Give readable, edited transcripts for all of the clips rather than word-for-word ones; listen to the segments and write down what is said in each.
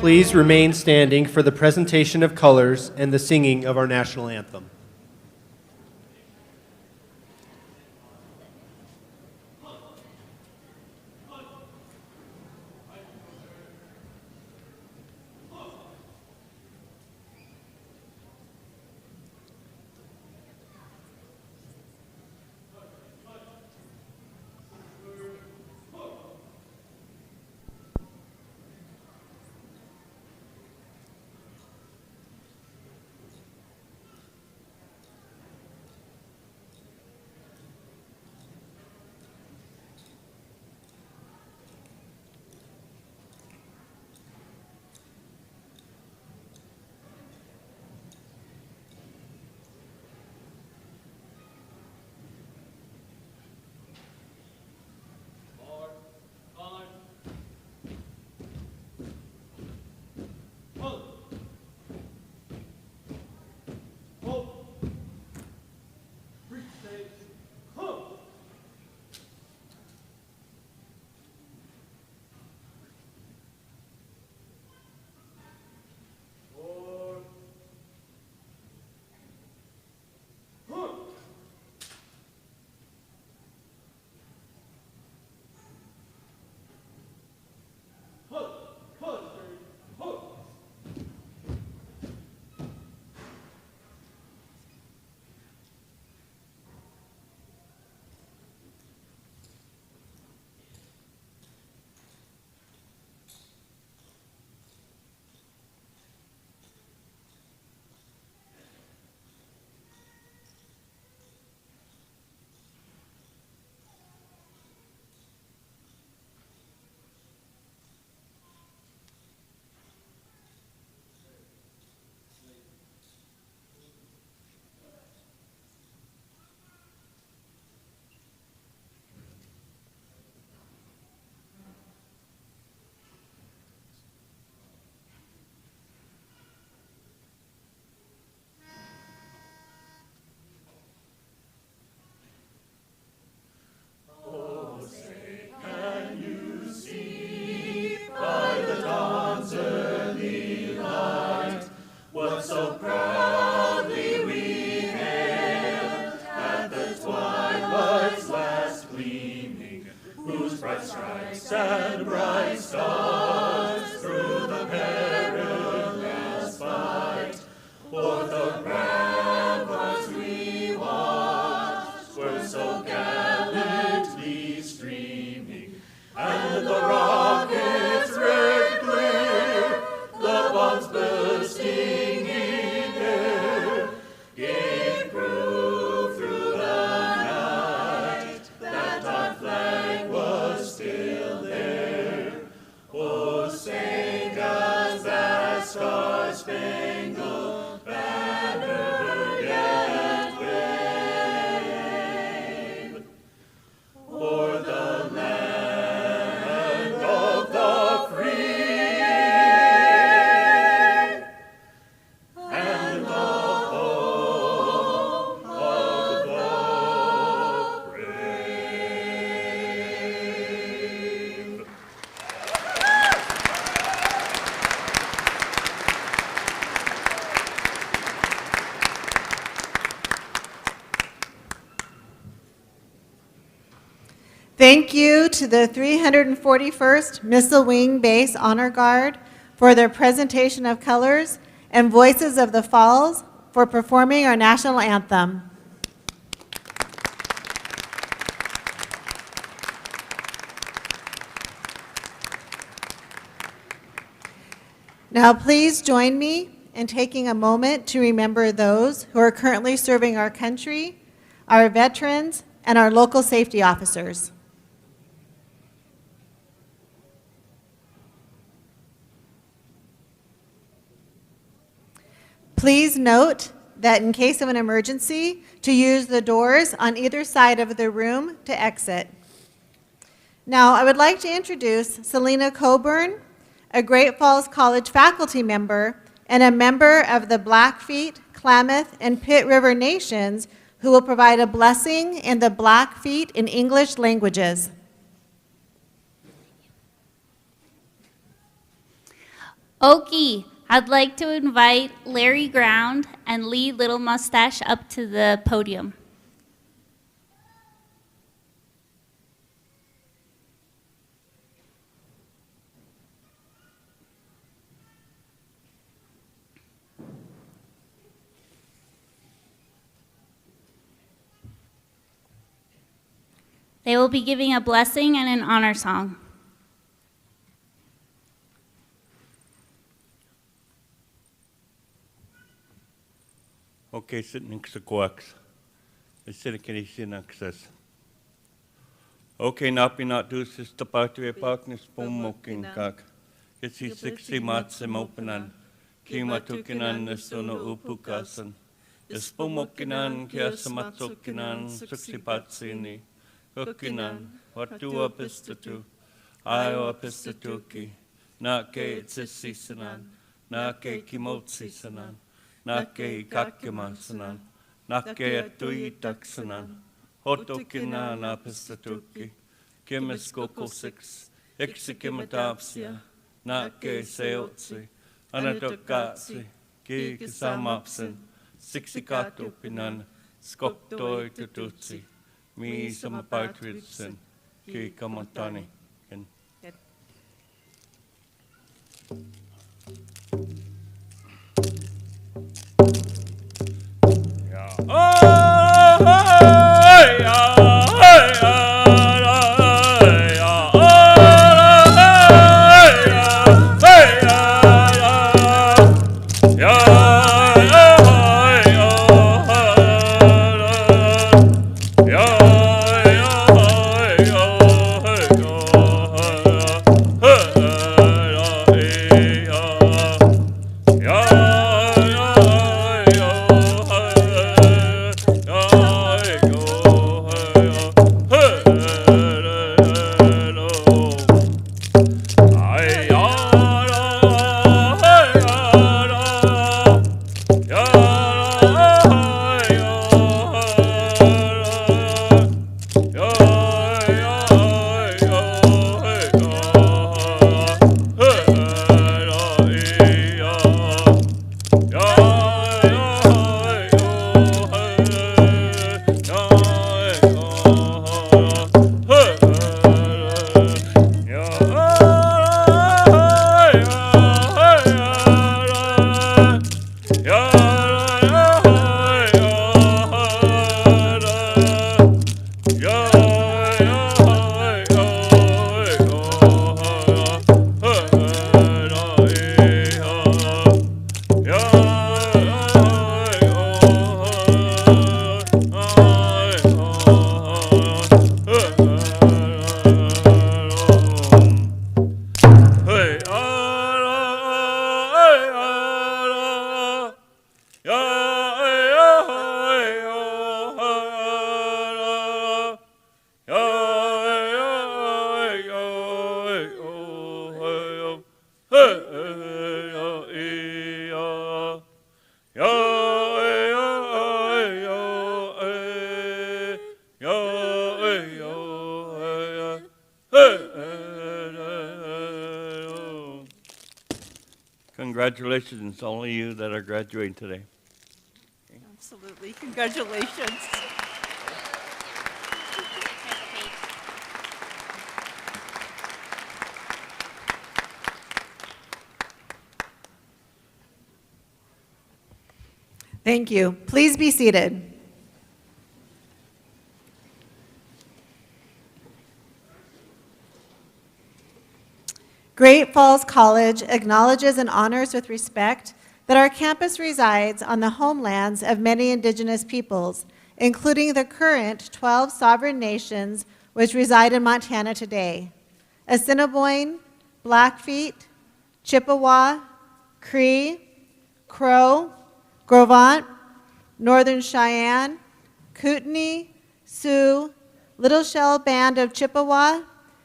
please remain standing for the presentation of colors and the singing of our national anthem. And bright stars through the perilous fight, o'er the ramparts we watched were so gallantly streaming, and the rockets' red glare, the bombs bursting in air, gave proof through the night that our flag was still there. Oh, sing us that star-spangled banner yet wave, o'er the land of the free and the home of the brave. Thank you to the 341st Missile Wing Base Honor Guard for their presentation of colors, and Voices of the Falls for performing our national anthem. Now please join me in taking a moment to remember those who are currently serving our country, our veterans, and our local safety officers. Please note that in case of an emergency, to use the doors on either side of the room to exit. Now, I would like to introduce Selena Coburn, a Great Falls College faculty member and a member of the Blackfeet, Klamath, and Pit River Nations, who will provide a blessing in the Blackfeet and English languages. Okie, I'd like to invite Larry Ground and Lee Little Mustache up to the podium. They will be giving a blessing and an honor song. Okay, sit next to Coax. The Silicate Access. Okay, napi not do sister party partners pomoking kak. Kesi 60 matsem openan. Kima tukinan nesono upukasan. Ispomokinan kiasamatsokinan suksipatsini. Hukinan, watua pistatu. Iowa pistatuki. Nake itsisisanan. Nake kimotsisanan. Nake kakemasanan. Nake atuitaksanan. Hotokina na pistatuki. Kimiskoko 6. Ixikimatapsia. Nake seotsi. Anatokatsi. Ki kisamapsin. Sixikato pinan. Skoptoi tututsi. Mi samapatritsen. Ki kamatani. Congratulations to all of you that are graduating today. Absolutely. Congratulations. Thank you. Please be seated. Great Falls College acknowledges and honors with respect that our campus resides on the homelands of many indigenous peoples, including the current 12 sovereign nations which reside in Montana today: Assiniboine, Blackfeet, Chippewa, Cree, Crow, Grovant, Northern Cheyenne, Kootenai, Sioux, Little Shell Band of Chippewa,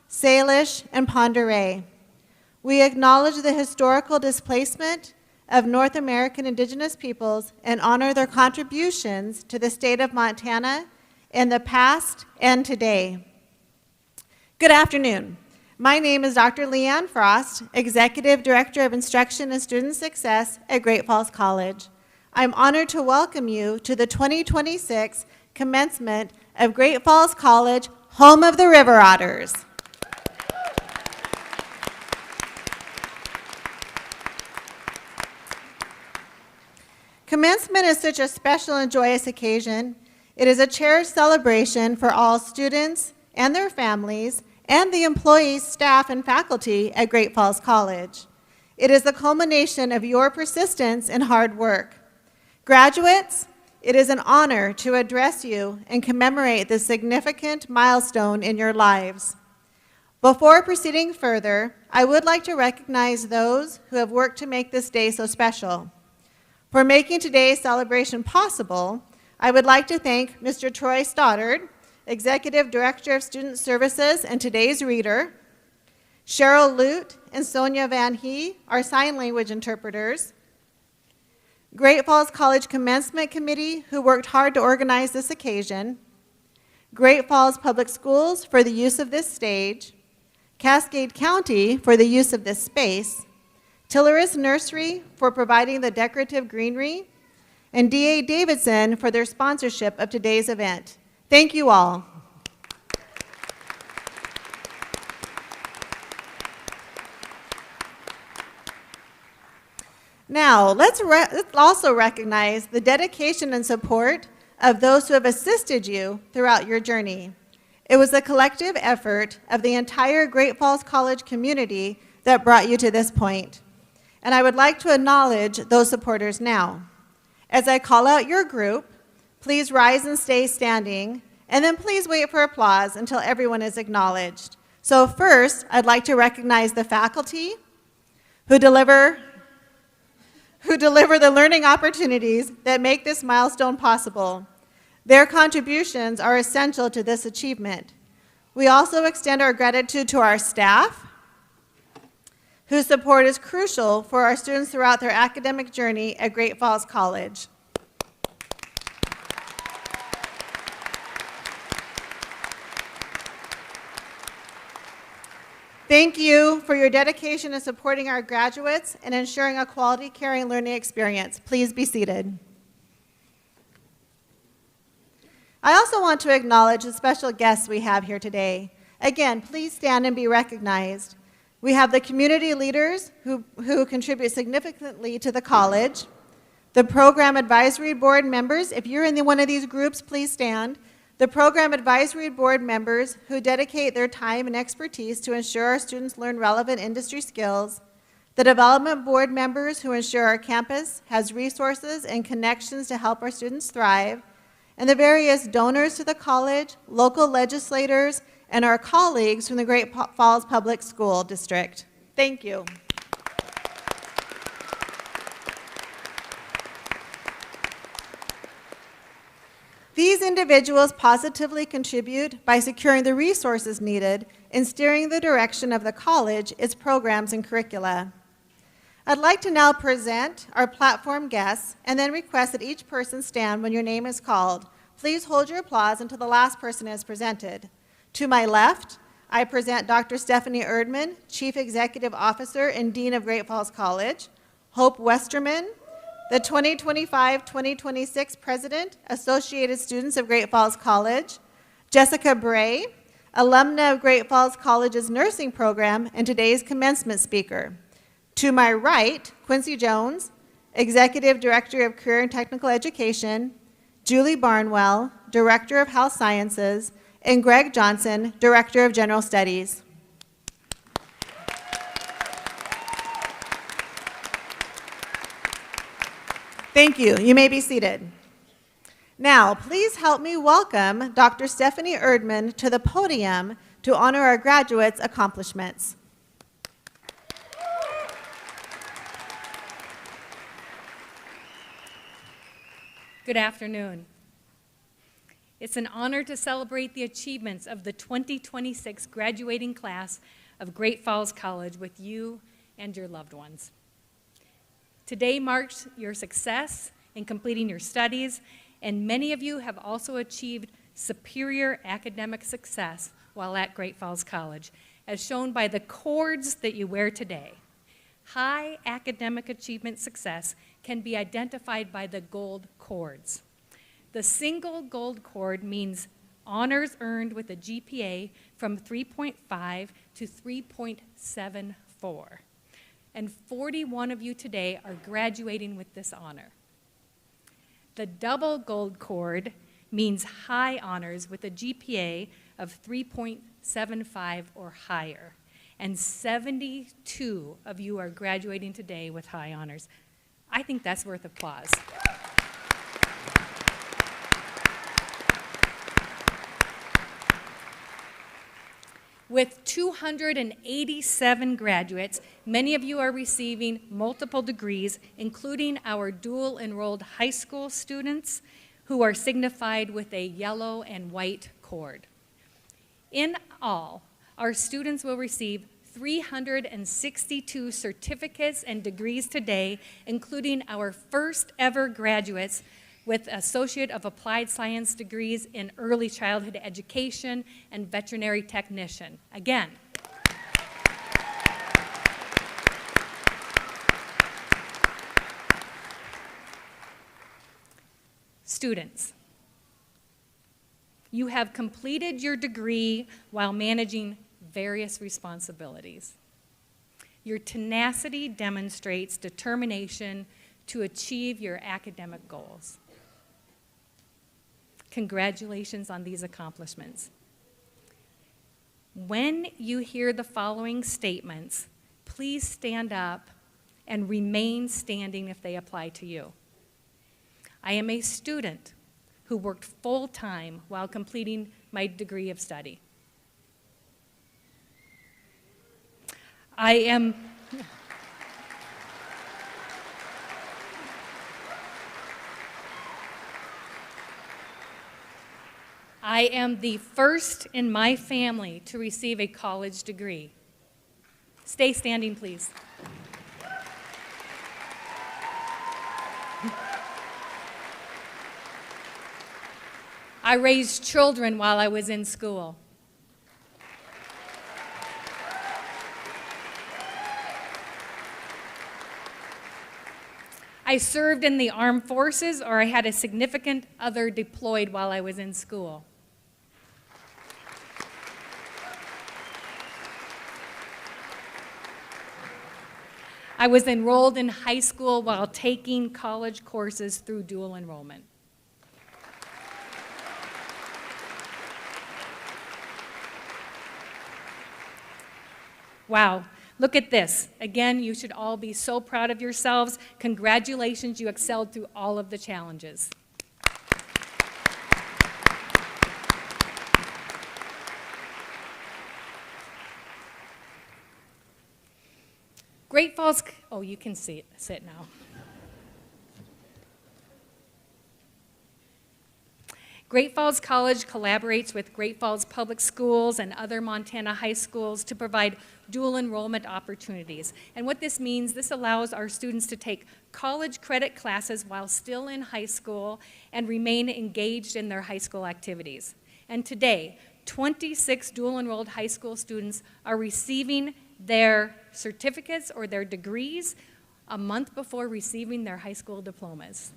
Salish, and Pend Oreille. We acknowledge the historical displacement of North American indigenous peoples and honor their contributions to the state of Montana in the past and today. Good afternoon. My name is Dr. Leanne Frost, Executive Director of Instruction and Student Success at Great Falls College. I'm honored to welcome you to the 2026 commencement of Great Falls College, home of the River Otters. Commencement is such a special and joyous occasion. It is a cherished celebration for all students and their families and the employees, staff, and faculty at Great Falls College. It is the culmination of your persistence and hard work. Graduates, it is an honor to address you and commemorate this significant milestone in your lives. Before proceeding further, I would like to recognize those who have worked to make this day so special. For making today's celebration possible, I would like to thank Mr. Troy Stoddard, Executive Director of Student Services and today's reader, Cheryl Lute and Sonia Van Hee, our sign language interpreters, Great Falls College Commencement Committee, who worked hard to organize this occasion, Great Falls Public Schools for the use of this stage, Cascade County for the use of this space, Tilleris Nursery for providing the decorative greenery, and D.A. Davidson for their sponsorship of today's event. Thank you all. Now, let's also recognize the dedication and support of those who have assisted you throughout your journey. It was a collective effort of the entire Great Falls College community that brought you to this point. And I would like to acknowledge those supporters now. As I call out your group, please rise and stay standing, and then please wait for applause until everyone is acknowledged. So first, I'd like to recognize the faculty who deliver the learning opportunities that make this milestone possible. Their contributions are essential to this achievement. We also extend our gratitude to our staff, whose support is crucial for our students throughout their academic journey at Great Falls College. Thank you for your dedication in supporting our graduates and ensuring a quality, caring learning experience. Please be seated. I also want to acknowledge the special guests we have here today. Again, please stand and be recognized. We have the community leaders who contribute significantly to the college, the program advisory board members. If you're in one of these groups, please stand. The program advisory board members who dedicate their time and expertise to ensure our students learn relevant industry skills, the development board members who ensure our campus has resources and connections to help our students thrive, and the various donors to the college, local legislators, and our colleagues from the Great Falls Public School District. Thank you. These individuals positively contribute by securing the resources needed in steering the direction of the college, its programs, and curricula. I'd like to now present our platform guests and then request that each person stand when your name is called. Please hold your applause until the last person is presented. To my left, I present Dr. Stephanie Erdman, Chief Executive Officer and Dean of Great Falls College, Hope Westerman, the 2025-2026 President, Associated Students of Great Falls College, Jessica Bray, alumna of Great Falls College's nursing program and today's commencement speaker. To my right, Quincy Jones, Executive Director of Career and Technical Education, Julie Barnwell, Director of Health Sciences, and Greg Johnson, Director of General Studies. Thank you. You may be seated. Now, please help me welcome Dr. Stephanie Erdman to the podium to honor our graduates' accomplishments. Good afternoon. It's an honor to celebrate the achievements of the 2026 graduating class of Great Falls College with you and your loved ones. Today marks your success in completing your studies, and many of you have also achieved superior academic success while at Great Falls College, as shown by the cords that you wear today. High academic achievement success can be identified by the gold cords. The single gold cord means honors earned with a GPA from 3.5 to 3.74. And 41 of you today are graduating with this honor. The double gold cord means high honors with a GPA of 3.75 or higher. And 72 of you are graduating today with high honors. I think that's worth applause. With 287 graduates, many of you are receiving multiple degrees, including our dual-enrolled high school students who are signified with a yellow and white cord. In all, our students will receive 362 certificates and degrees today, including our first ever graduates with Associate of Applied Science degrees in Early Childhood Education and Veterinary Technician. Again, students, you have completed your degree while managing various responsibilities. Your tenacity demonstrates determination to achieve your academic goals. Congratulations on these accomplishments. When you hear the following statements, please stand up and remain standing if they apply to you. I am a student who worked full-time while completing my degree of study. I am the first in my family to receive a college degree. Stay standing, please. I raised children while I was in school. I served in the armed forces, or I had a significant other deployed while I was in school. I was enrolled in high school while taking college courses through dual enrollment. Wow, look at this. Again, you should all be so proud of yourselves. Congratulations, you excelled through all of the challenges. Great Falls, oh, you can sit now. Great Falls College collaborates with Great Falls Public Schools and other Montana high schools to provide dual enrollment opportunities. And what this means, this allows our students to take college credit classes while still in high school and remain engaged in their high school activities. And today, 26 dual enrolled high school students are receiving their certificates or their degrees a month before receiving their high school diplomas.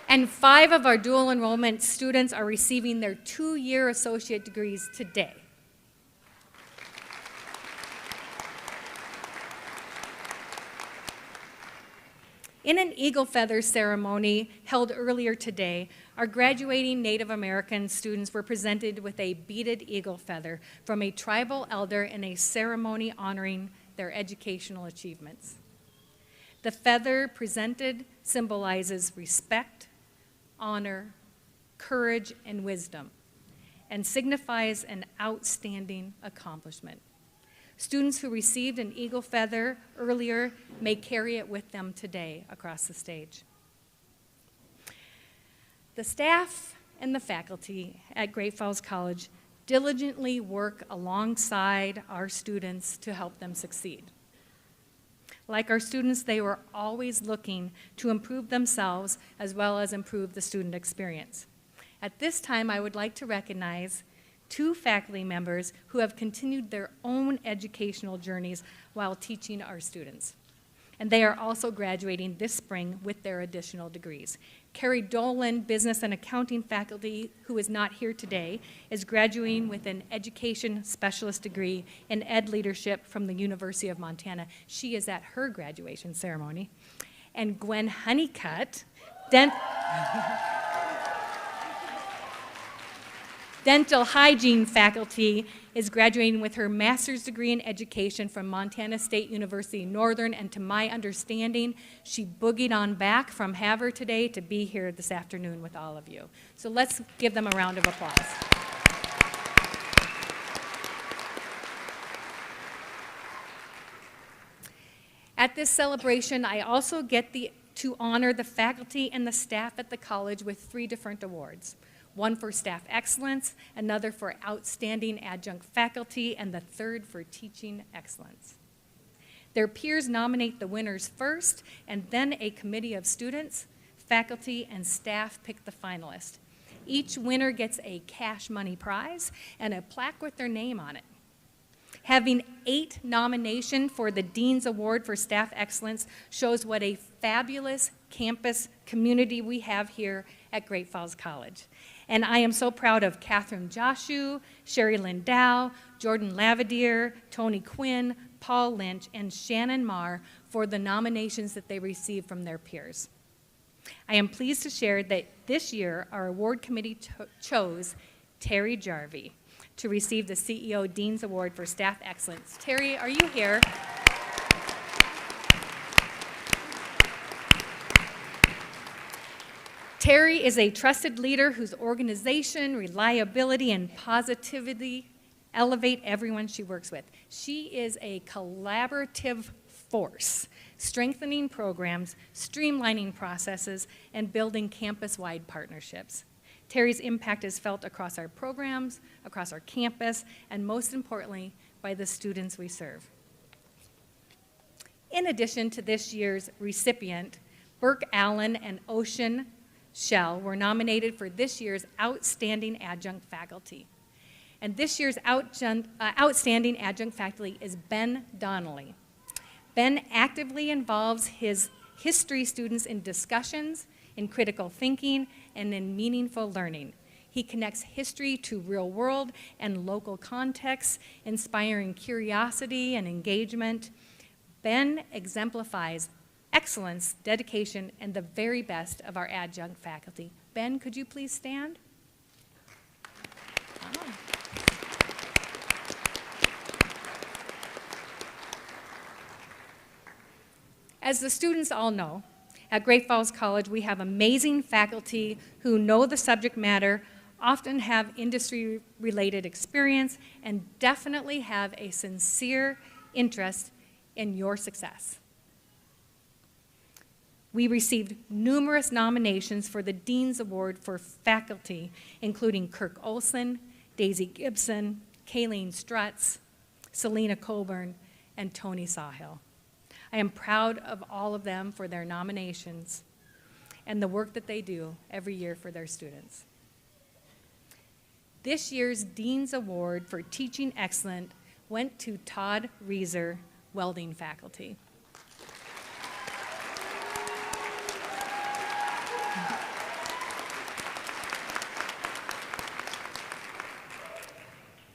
And 5 of our dual enrollment students are receiving their 2-year associate degrees today. In an eagle feather ceremony held earlier today, our graduating Native American students were presented with a beaded eagle feather from a tribal elder in a ceremony honoring their educational achievements. The feather presented symbolizes respect, honor, courage, and wisdom, and signifies an outstanding accomplishment. Students who received an eagle feather earlier may carry it with them today across the stage. The staff and the faculty at Great Falls College diligently work alongside our students to help them succeed. Like our students, they were always looking to improve themselves as well as improve the student experience. At this time, I would like to recognize 2 faculty members who have continued their own educational journeys while teaching our students. And they are also graduating this spring with their additional degrees. Carrie Dolan, Business and Accounting faculty, who is not here today, is graduating with an Education Specialist degree in Ed Leadership from the University of Montana. She is at her graduation ceremony. And Gwen Honeycutt, Dental Hygiene faculty, is graduating with her master's degree in education from Montana State University Northern, and to my understanding, she boogied on back from Havre today to be here this afternoon with all of you. So let's give them a round of applause. At this celebration, I also get to honor the faculty and the staff at the college with 3 different awards. One for staff excellence, another for outstanding adjunct faculty, and the 3rd for teaching excellence. Their peers nominate the winners first, and then a committee of students, faculty, and staff pick the finalists. Each winner gets a cash money prize and a plaque with their name on it. Having 8 nominations for the Dean's Award for Staff Excellence shows what a fabulous campus community we have here at Great Falls College. And I am so proud of Catherine Joshu, Sherry Lindow, Jordan Lavadier, Tony Quinn, Paul Lynch, and Shannon Marr for the nominations that they received from their peers. I am pleased to share that this year our award committee chose Terry Jarvie to receive the CEO Dean's Award for Staff Excellence. Terry, are you here? Terry is a trusted leader whose organization, reliability, and positivity elevate everyone she works with. She is a collaborative force, strengthening programs, streamlining processes, and building campus-wide partnerships. Terry's impact is felt across our programs, across our campus, and most importantly, by the students we serve. In addition to this year's recipient, Burke Allen and Ocean Shell were nominated for this year's Outstanding Adjunct Faculty. And this year's Outstanding Adjunct Faculty is Ben Donnelly. Ben actively involves his history students in discussions, in critical thinking, and in meaningful learning. He connects history to real world and local contexts, inspiring curiosity and engagement. Ben exemplifies excellence, dedication, and the very best of our adjunct faculty. Ben, could you please stand? Oh. As the students all know, at Great Falls College, we have amazing faculty who know the subject matter, often have industry-related experience, and definitely have a sincere interest in your success. We received numerous nominations for the Dean's Award for faculty, including Kirk Olson, Daisy Gibson, Kayleen Strutz, Selena Coburn, and Tony Sawhill. I am proud of all of them for their nominations and the work that they do every year for their students. This year's Dean's Award for Teaching Excellence went to Todd Reeser, welding faculty.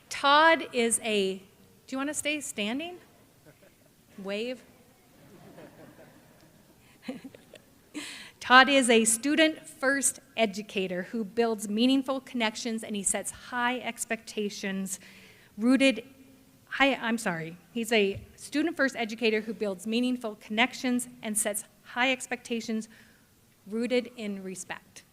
Todd is a, do you want to stay standing? Wave. Todd is a student-first educator who builds meaningful connections, and he sets high expectations rooted, he's a student-first educator who builds meaningful connections and sets high expectations rooted in respect.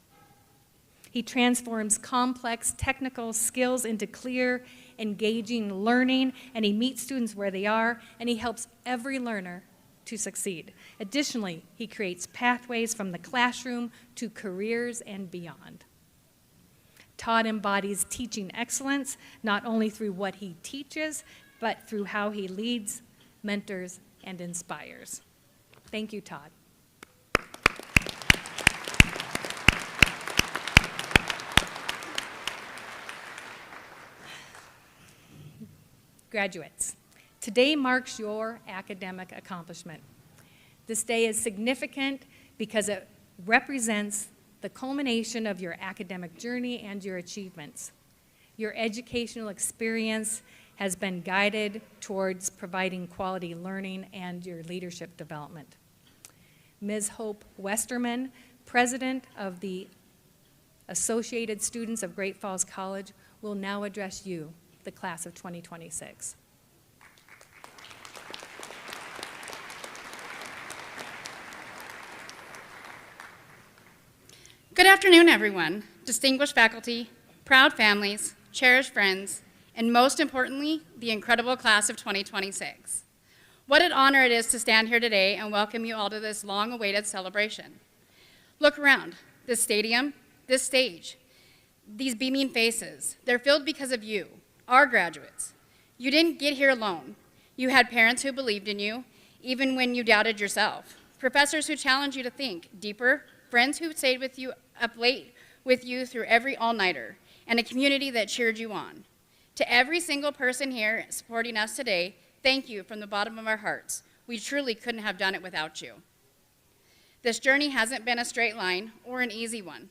He transforms complex technical skills into clear, engaging learning, and he meets students where they are, and he helps every learner to succeed. Additionally, he creates pathways from the classroom to careers and beyond. Todd embodies teaching excellence, not only through what he teaches, but through how he leads, mentors, and inspires. Thank you, Todd. Graduates, today marks your academic accomplishment. This day is significant because it represents the culmination of your academic journey and your achievements. Your educational experience has been guided towards providing quality learning and your leadership development. Ms. Hope Westerman, President of the Associated Students of Great Falls College, will now address you, the class of 2026. Good afternoon, everyone. Distinguished faculty, proud families, cherished friends, and most importantly, the incredible class of 2026. What an honor it is to stand here today and welcome you all to this long-awaited celebration. Look around, this stadium, this stage, these beaming faces, they're filled because of you, our graduates. You didn't get here alone. You had parents who believed in you, even when you doubted yourself. Professors who challenged you to think deeper, friends who stayed with you up late with you through every all-nighter, and a community that cheered you on. To every single person here supporting us today, thank you from the bottom of our hearts. We truly couldn't have done it without you. This journey hasn't been a straight line or an easy one.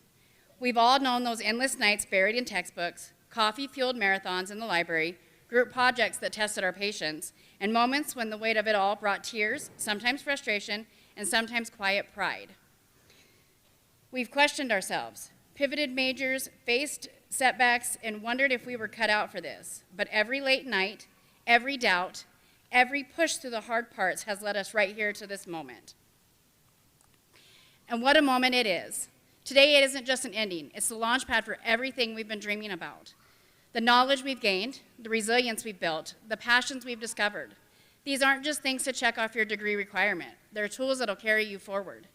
We've all known those endless nights buried in textbooks, coffee-fueled marathons in the library, group projects that tested our patience, and moments when the weight of it all brought tears, sometimes frustration, and sometimes quiet pride. We've questioned ourselves, pivoted majors, faced setbacks, and wondered if we were cut out for this. But every late night, every doubt, every push through the hard parts has led us right here to this moment. And what a moment it is. Today it isn't just an ending, it's the launch pad for everything we've been dreaming about. The knowledge we've gained, the resilience we've built, the passions we've discovered. These aren't just things to check off your degree requirement. They're tools that'll carry you forward.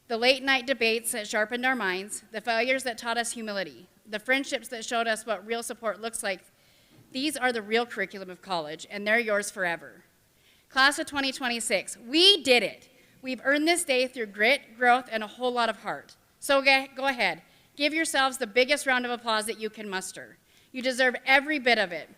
The late night debates that sharpened our minds, the failures that taught us humility, the friendships that showed us what real support looks like, these are the real curriculum of college, and they're yours forever. Class of 2026, we did it. We've earned this day through grit, growth, and a whole lot of heart. So go ahead, give yourselves the biggest round of applause that you can muster. You deserve every bit of it.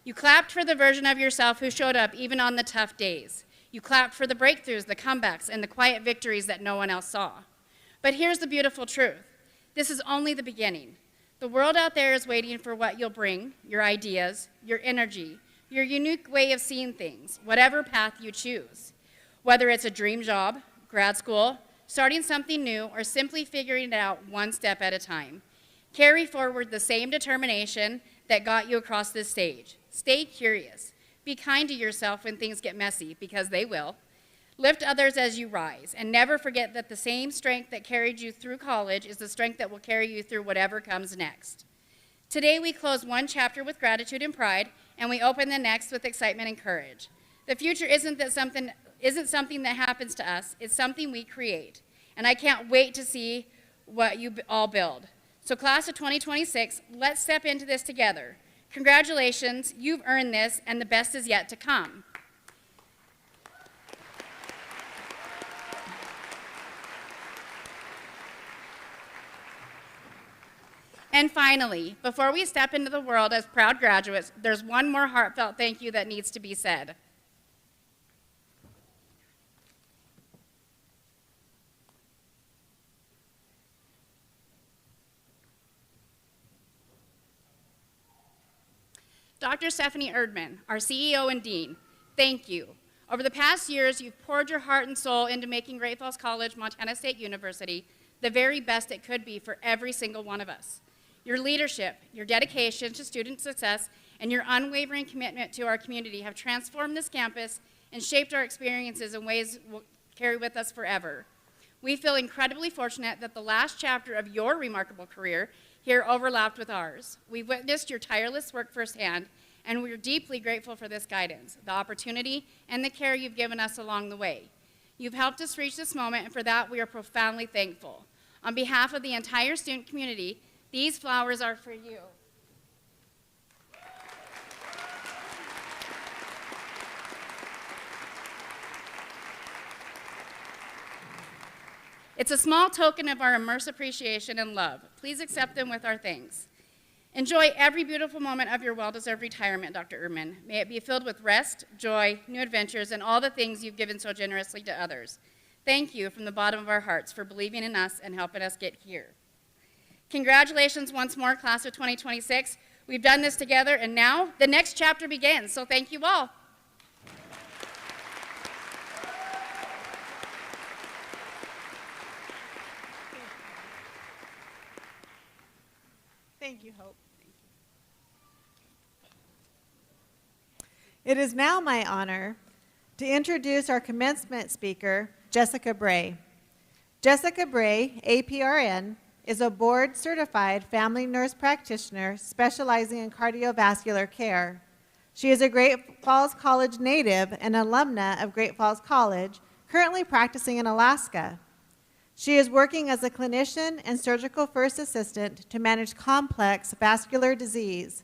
You clapped for the version of yourself who showed up even on the tough days. You clapped for the breakthroughs, the comebacks, and the quiet victories that no one else saw. But here's the beautiful truth. This is only the beginning. The world out there is waiting for what you'll bring, your ideas, your energy, your unique way of seeing things, whatever path you choose. Whether it's a dream job, grad school, starting something new, or simply figuring it out one step at a time. Carry forward the same determination that got you across this stage. Stay curious. Be kind to yourself when things get messy, because they will. Lift others as you rise, and never forget that the same strength that carried you through college is the strength that will carry you through whatever comes next. Today we close one chapter with gratitude and pride, and we open the next with excitement and courage. The future isn't something that happens to us, it's something we create. And I can't wait to see what you all build. So class of 2026, let's step into this together. Congratulations, you've earned this, and the best is yet to come. And finally, before we step into the world as proud graduates, there's one more heartfelt thank you that needs to be said. Dr. Stephanie Erdman, our CEO and Dean, thank you. Over the past years, you've poured your heart and soul into making Great Falls College, Montana State University, the very best it could be for every single one of us. Your leadership, your dedication to student success, and your unwavering commitment to our community have transformed this campus and shaped our experiences in ways we'll carry with us forever. We feel incredibly fortunate that the last chapter of your remarkable career here overlapped with ours. We've witnessed your tireless work firsthand, and we're deeply grateful for this guidance, the opportunity, and the care you've given us along the way. You've helped us reach this moment, and for that we are profoundly thankful. On behalf of the entire student community, these flowers are for you. It's a small token of our immense appreciation and love. Please accept them with our thanks. Enjoy every beautiful moment of your well-deserved retirement, Dr. Ehrman. May it be filled with rest, joy, new adventures, and all the things you've given so generously to others. Thank you from the bottom of our hearts for believing in us and helping us get here. Congratulations once more, class of 2026. We've done this together, and now the next chapter begins, so thank you all. Thank you, Hope. It is now my honor to introduce our commencement speaker, Jessica Bray. Jessica Bray, APRN, is a board-certified family nurse practitioner specializing in cardiovascular care. She is a Great Falls College native and alumna of Great Falls College, currently practicing in Alaska. She is working as a clinician and surgical first assistant to manage complex vascular disease.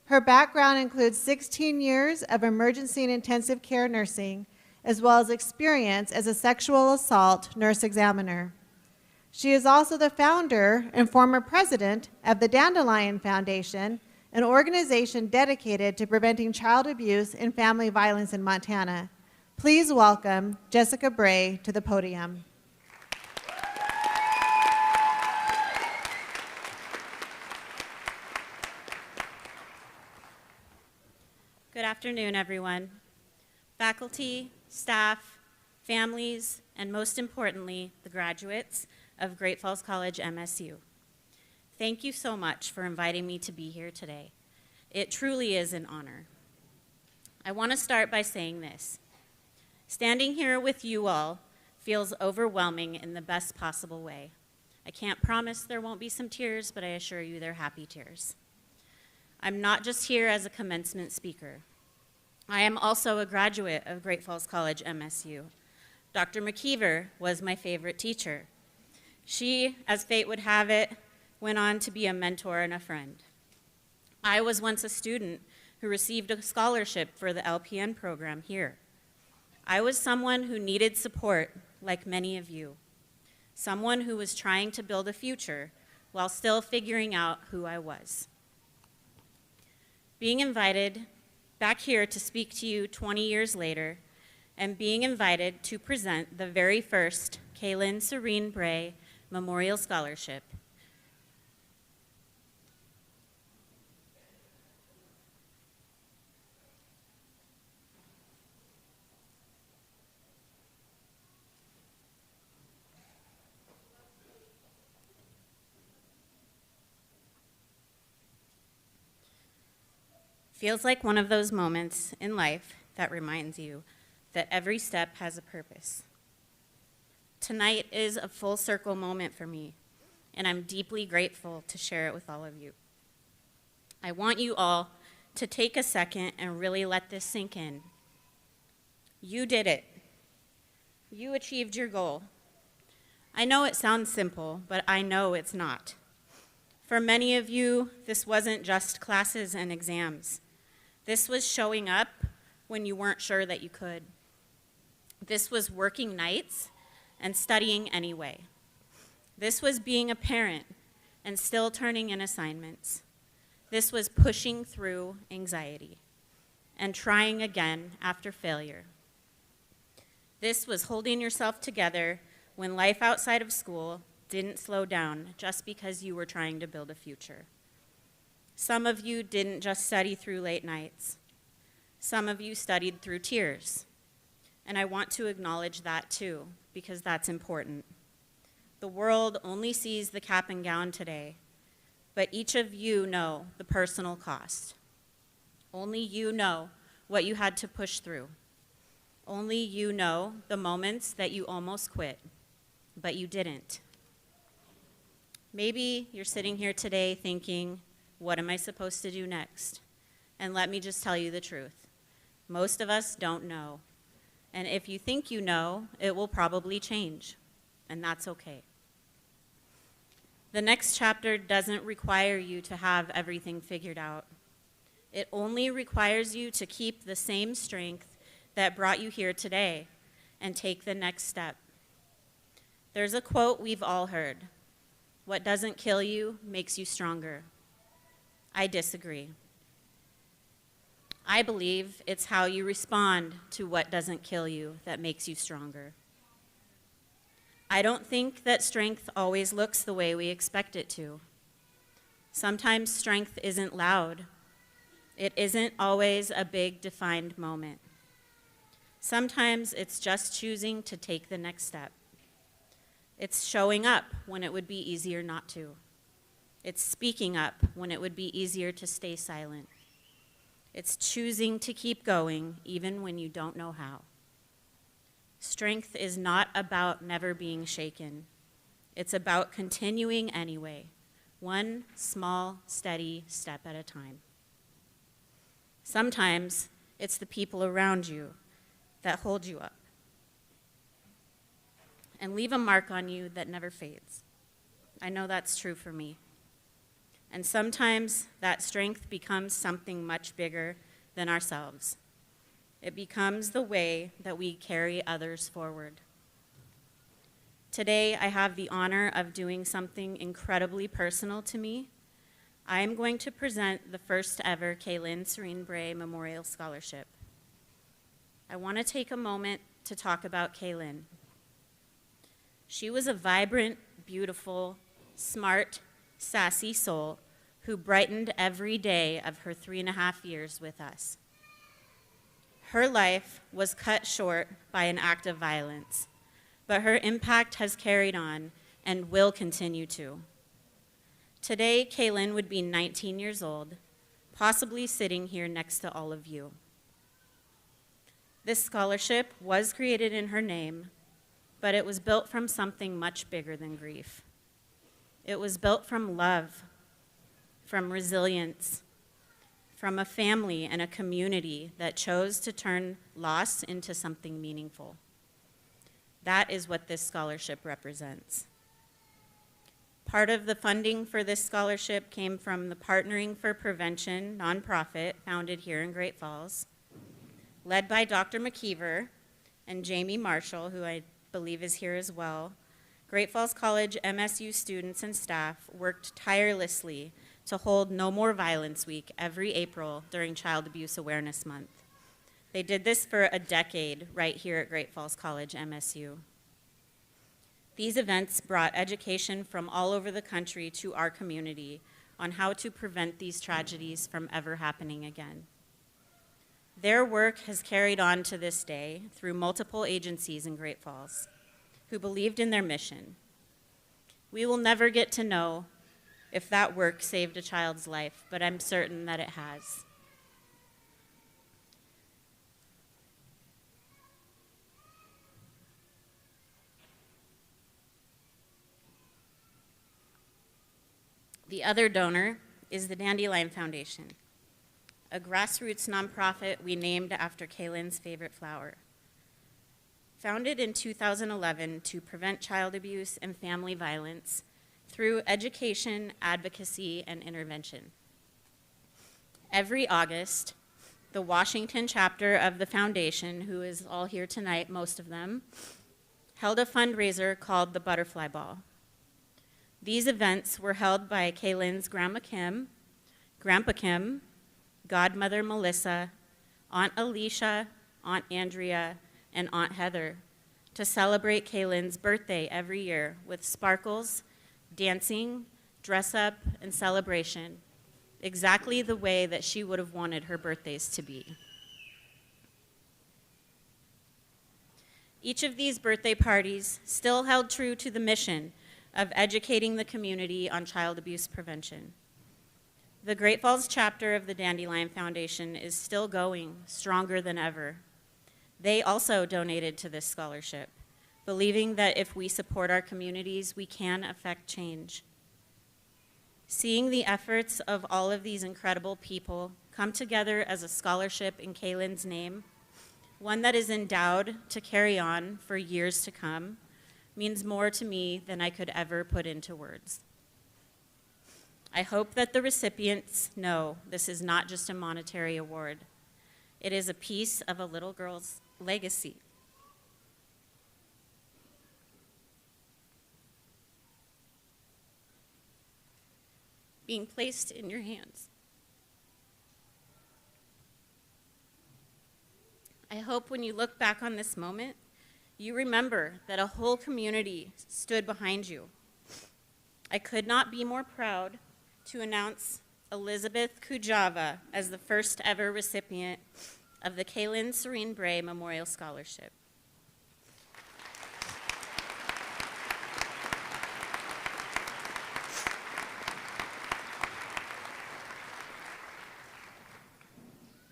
Her background includes 16 years of emergency and intensive care nursing, as well as experience as a sexual assault nurse examiner. She is also the founder and former president of the Dandelion Foundation, an organization dedicated to preventing child abuse and family violence in Montana. Please welcome Jessica Bray to the podium. Good afternoon, everyone. Faculty, staff, families, and most importantly, the graduates of Great Falls College MSU. Thank you so much for inviting me to be here today. It truly is an honor. I want to start by saying this. Standing here with you all feels overwhelming in the best possible way. I can't promise there won't be some tears, but I assure you they're happy tears. I'm not just here as a commencement speaker. I am also a graduate of Great Falls College MSU. Dr. McKeever was my favorite teacher. She, as fate would have it, went on to be a mentor and a friend. I was once a student who received a scholarship for the LPN program here. I was someone who needed support, like many of you. Someone who was trying to build a future while still figuring out who I was. Being invited back here to speak to you 20 years later, and being invited to present the very first Kaylin Serene Bray Memorial Scholarship. Feels like one of those moments in life that reminds you that every step has a purpose. Tonight is a full circle moment for me, and I'm deeply grateful to share it with all of you. I want you all to take a second and really let this sink in. You did it. You achieved your goal. I know it sounds simple, but I know it's not. For many of you, this wasn't just classes and exams. This was showing up when you weren't sure that you could. This was working nights and studying anyway. This was being a parent and still turning in assignments. This was pushing through anxiety and trying again after failure. This was holding yourself together when life outside of school didn't slow down just because you were trying to build a future. Some of you didn't just study through late nights. Some of you studied through tears. And I want to acknowledge that too, because that's important. The world only sees the cap and gown today, but each of you know the personal cost. Only you know what you had to push through. Only you know the moments that you almost quit, but you didn't. Maybe you're sitting here today thinking, what am I supposed to do next? And let me just tell you the truth. Most of us don't know. And if you think you know, it will probably change. And that's okay. The next chapter doesn't require you to have everything figured out. It only requires you to keep the same strength that brought you here today and take the next step. There's a quote we've all heard: "What doesn't kill you makes you stronger." I disagree. I believe it's how you respond to what doesn't kill you that makes you stronger. I don't think that strength always looks the way we expect it to. Sometimes strength isn't loud. It isn't always a big defined moment. Sometimes it's just choosing to take the next step. It's showing up when it would be easier not to. It's speaking up when it would be easier to stay silent. It's choosing to keep going even when you don't know how. Strength is not about never being shaken. It's about continuing anyway, one small, steady step at a time. Sometimes it's the people around you that hold you up and leave a mark on you that never fades. I know that's true for me. And sometimes that strength becomes something much bigger than ourselves. It becomes the way that we carry others forward. Today, I have the honor of doing something incredibly personal to me. I am going to present the first ever Kaylin Serene Bray Memorial Scholarship. I want to take a moment to talk about Kaylin. She was a vibrant, beautiful, smart, sassy soul who brightened every day of her 3.5 years with us. Her life was cut short by an act of violence, but her impact has carried on and will continue to. Today, Kaylin would be 19 years old, possibly sitting here next to all of you. This scholarship was created in her name, but it was built from something much bigger than grief. It was built from love, from resilience, from a family and a community that chose to turn loss into something meaningful. That is what this scholarship represents. Part of the funding for this scholarship came from the Partnering for Prevention nonprofit founded here in Great Falls, led by Dr. McKeever and Jamie Marshall, who I believe is here as well. Great Falls College MSU students and staff worked tirelessly to hold No More Violence Week every April during Child Abuse Awareness Month. They did this for a decade right here at Great Falls College MSU. These events brought education from all over the country to our community on how to prevent these tragedies from ever happening again. Their work has carried on to this day through multiple agencies in Great Falls who believed in their mission. We will never get to know if that work saved a child's life, but I'm certain that it has. The other donor is the Dandelion Foundation, a grassroots nonprofit we named after Kaylin's favorite flower. Founded in 2011 to prevent child abuse and family violence through education, advocacy, and intervention. Every August, the Washington chapter of the foundation, who is all here tonight, most of them, held a fundraiser called the Butterfly Ball. These events were held by Kaylin's Grandma Kim, Grandpa Kim, Godmother Melissa, Aunt Alicia, Aunt Andrea, and Aunt Heather to celebrate Kaylin's birthday every year with sparkles, dancing, dress up, and celebration, exactly the way that she would have wanted her birthdays to be. Each of these birthday parties still held true to the mission of educating the community on child abuse prevention. The Great Falls chapter of the Dandelion Foundation is still going, stronger than ever. They also donated to this scholarship, believing that if we support our communities, we can affect change. Seeing the efforts of all of these incredible people come together as a scholarship in Kaylin's name, one that is endowed to carry on for years to come, means more to me than I could ever put into words. I hope that the recipients know this is not just a monetary award. It is a piece of a little girl's legacy. Being placed in your hands. I hope when you look back on this moment, you remember that a whole community stood behind you. I could not be more proud to announce Elizabeth Kujava as the first ever recipient of the Kaylin Serene Bray Memorial Scholarship.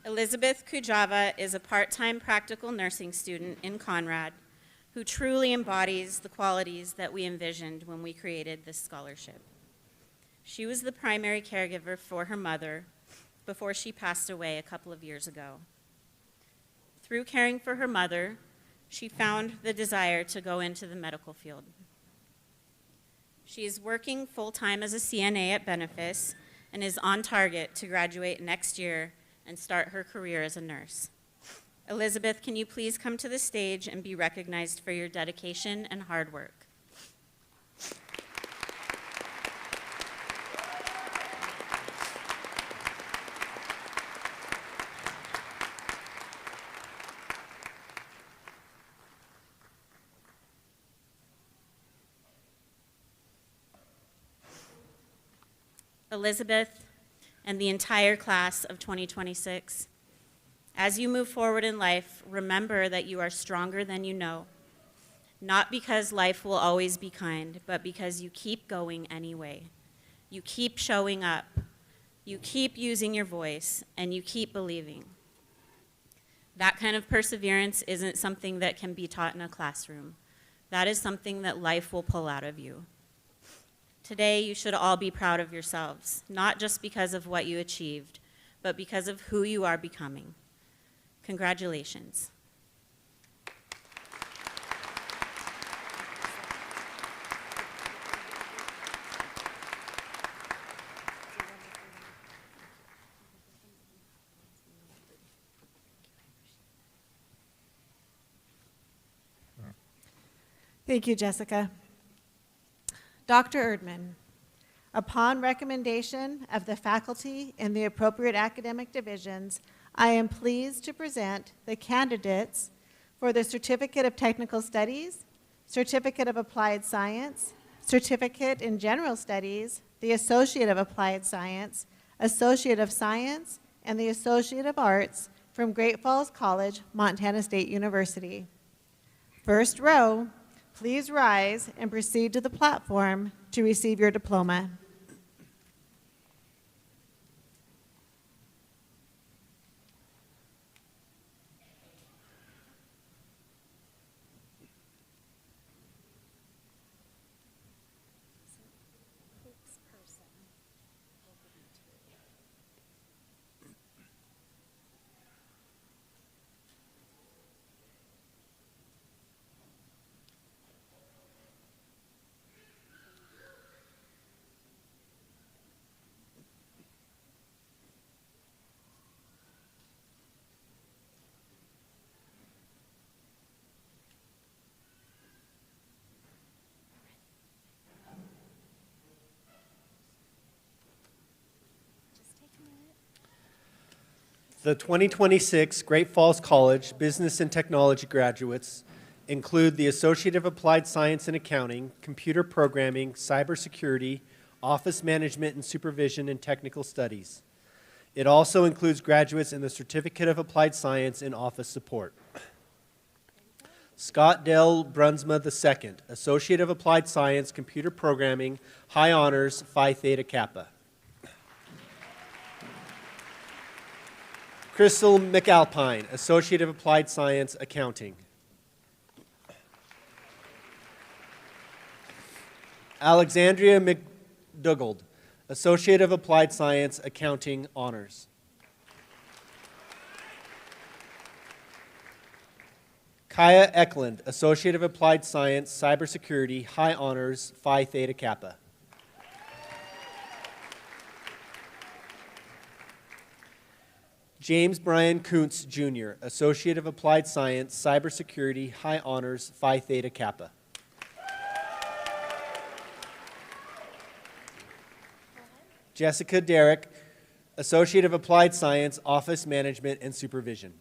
Elizabeth Kujava is a part-time practical nursing student in Conrad who truly embodies the qualities that we envisioned when we created this scholarship. She was the primary caregiver for her mother before she passed away a couple of years ago. Through caring for her mother, she found the desire to go into the medical field. She is working full-time as a CNA at Benefice and is on target to graduate next year and start her career as a nurse. Elizabeth, can you please come to the stage and be recognized for your dedication and hard work? Elizabeth and the entire class of 2026, as you move forward in life, remember that you are stronger than you know, not because life will always be kind, but because you keep going anyway. You keep showing up, you keep using your voice, and you keep believing. That kind of perseverance isn't something that can be taught in a classroom. That is something that life will pull out of you. Today, you should all be proud of yourselves, not just because of what you achieved, but because of who you are becoming. Congratulations. Thank you, Jessica. Dr. Erdman, upon recommendation of the faculty in the appropriate academic divisions, I am pleased to present the candidates for the Certificate of Technical Studies, Certificate of Applied Science, Certificate in General Studies, the Associate of Applied Science, Associate of Science, and the Associate of Arts from Great Falls College, Montana State University. First row, please rise and proceed to the platform to receive your diploma. The 2026 Great Falls College Business and Technology graduates include the Associate of Applied Science and Accounting, Computer Programming, Cybersecurity, Office Management and Supervision, and Technical Studies. It also includes graduates in the Certificate of Applied Science in Office Support. Scott Dell Brunsma II, Associate of Applied Science, Computer Programming, High Honors, Phi Theta Kappa. Crystal McAlpine, Associate of Applied Science, Accounting. Alexandria McDougald, Associate of Applied Science, Accounting, Honors. Kaya Eklund, Associate of Applied Science, Cybersecurity, High Honors, Phi Theta Kappa. James Brian Kuntz, Jr., Associate of Applied Science, Cybersecurity, High Honors, Phi Theta Kappa. Jessica Derrick, Associate of Applied Science, Office Management and Supervision.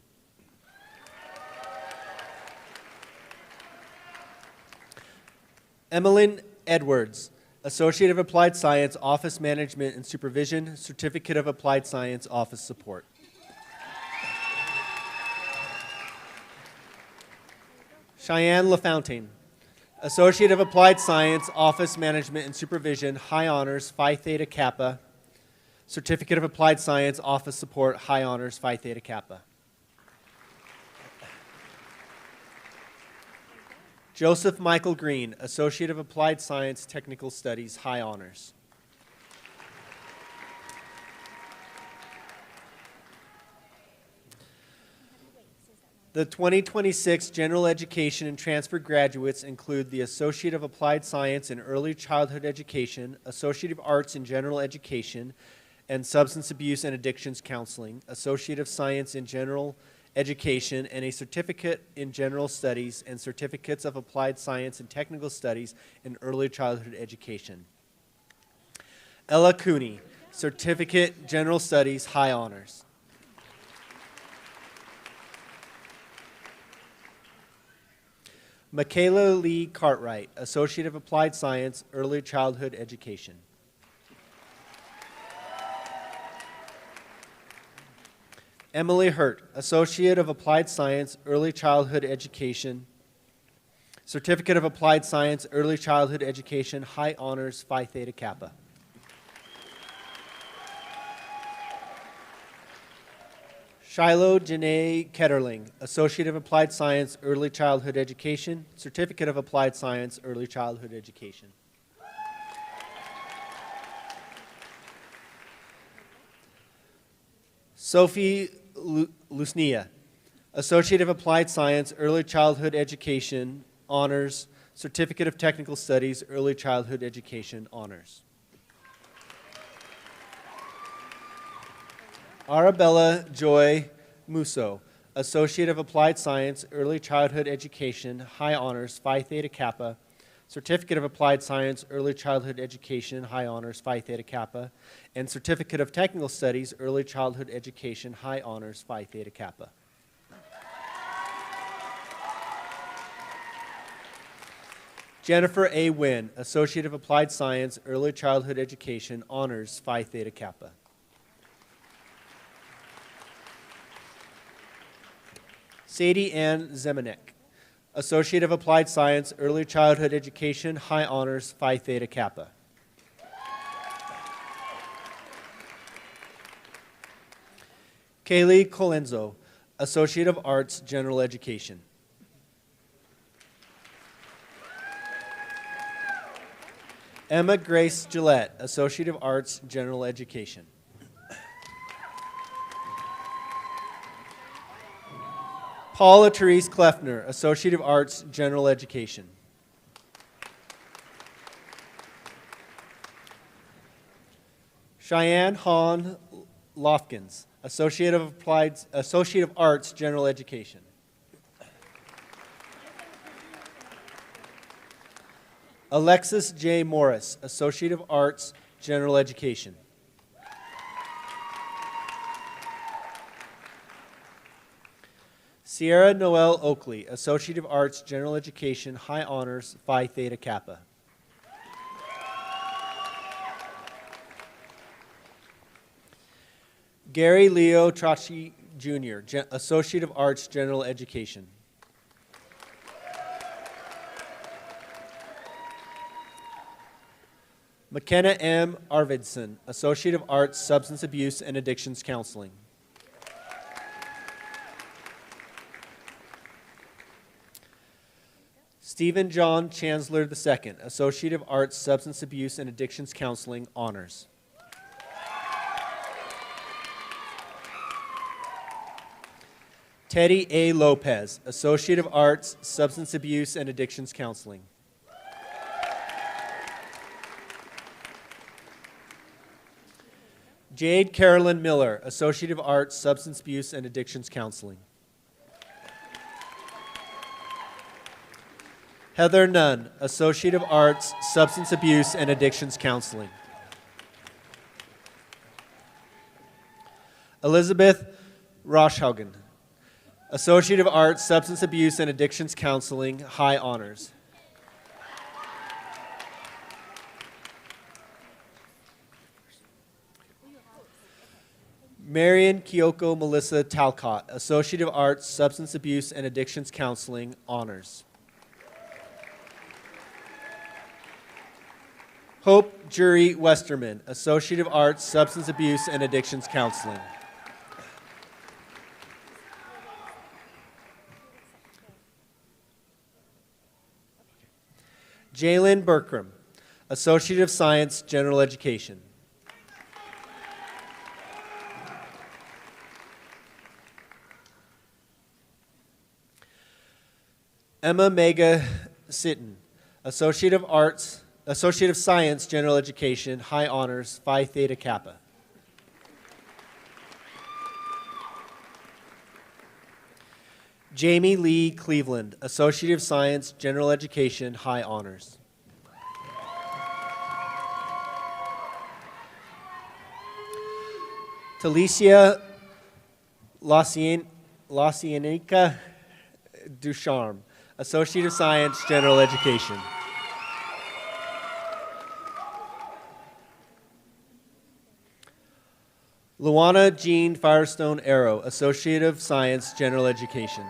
Emmeline Edwards, Associate of Applied Science, Office Management and Supervision, Certificate of Applied Science, Office Support. Cheyenne LaFontaine, Associate of Applied Science, Office Management and Supervision, High Honors, Phi Theta Kappa, Certificate of Applied Science, Office Support, High Honors, Phi Theta Kappa. Joseph Michael Green, Associate of Applied Science, Technical Studies, High Honors. The 2026 General Education and Transfer graduates include the Associate of Applied Science in Early Childhood Education, Associate of Arts in General Education and Substance Abuse and Addictions Counseling, Associate of Science in General Education, and a Certificate in General Studies and Certificates of Applied Science and Technical Studies in Early Childhood Education. Ella Cooney, Certificate, General Studies, High Honors. Michaela Lee Cartwright, Associate of Applied Science, Early Childhood Education. Emily Hurt, Associate of Applied Science, Early Childhood Education, Certificate of Applied Science, Early Childhood Education, High Honors, Phi Theta Kappa. Shiloh Janae Ketterling, Associate of Applied Science, Early Childhood Education, Certificate of Applied Science, Early Childhood Education. Sophie Lusnia, Associate of Applied Science, Early Childhood Education, Honors, Certificate of Technical Studies, Early Childhood Education, Honors. Arabella Joy Musso, Associate of Applied Science, Early Childhood Education, High Honors, Phi Theta Kappa, Certificate of Applied Science, Early Childhood Education, High Honors, Phi Theta Kappa, and Certificate of Technical Studies, Early Childhood Education, High Honors, Phi Theta Kappa. Jennifer A. Wynn, Associate of Applied Science, Early Childhood Education, Honors, Phi Theta Kappa. Sadie Ann Zemanek, Associate of Applied Science, Early Childhood Education, High Honors, Phi Theta Kappa. Kaylee Colenzo, Associate of Arts, General Education. Emma Grace Gillette, Associate of Arts, General Education. Paula Therese Kleffner, Associate of Arts, General Education. Cheyenne Hahn Lofkins, Associate of Arts, General Education. Alexis J. Morris, Associate of Arts, General Education. Sierra Noel Oakley, Associate of Arts, General Education, High Honors, Phi Theta Kappa. Gary Leo Trachi Jr., Associate of Arts, General Education. McKenna M. Arvidsson, Associate of Arts, Substance Abuse and Addictions Counseling. Stephen John Chancellor II, Associate of Arts, Substance Abuse and Addictions Counseling, Honors. Teddy A. Lopez, Associate of Arts, Substance Abuse and Addictions Counseling. Jade Carolyn Miller, Associate of Arts, Substance Abuse and Addictions Counseling. Heather Nunn, Associate of Arts, Substance Abuse and Addictions Counseling. Elizabeth Roshaugen, Associate of Arts, Substance Abuse and Addictions Counseling, High Honors. Marion Kyoko Melissa Talcott, Associate of Arts, Substance Abuse and Addictions Counseling, Honors. Hope Jury Westerman, Associate of Arts, Substance Abuse and Addictions Counseling. Jalen Berkram, Associate of Science, General Education. Emma Mega Sitton, Associate of Arts, Associate of Science, General Education, High Honors, Phi Theta Kappa. Jamie Lee Cleveland, Associate of Science, General Education, High Honors. Talicia Lacienica Ducharme, Associate of Science, General Education. Luana Jean Firestone Arrow, Associate of Science, General Education.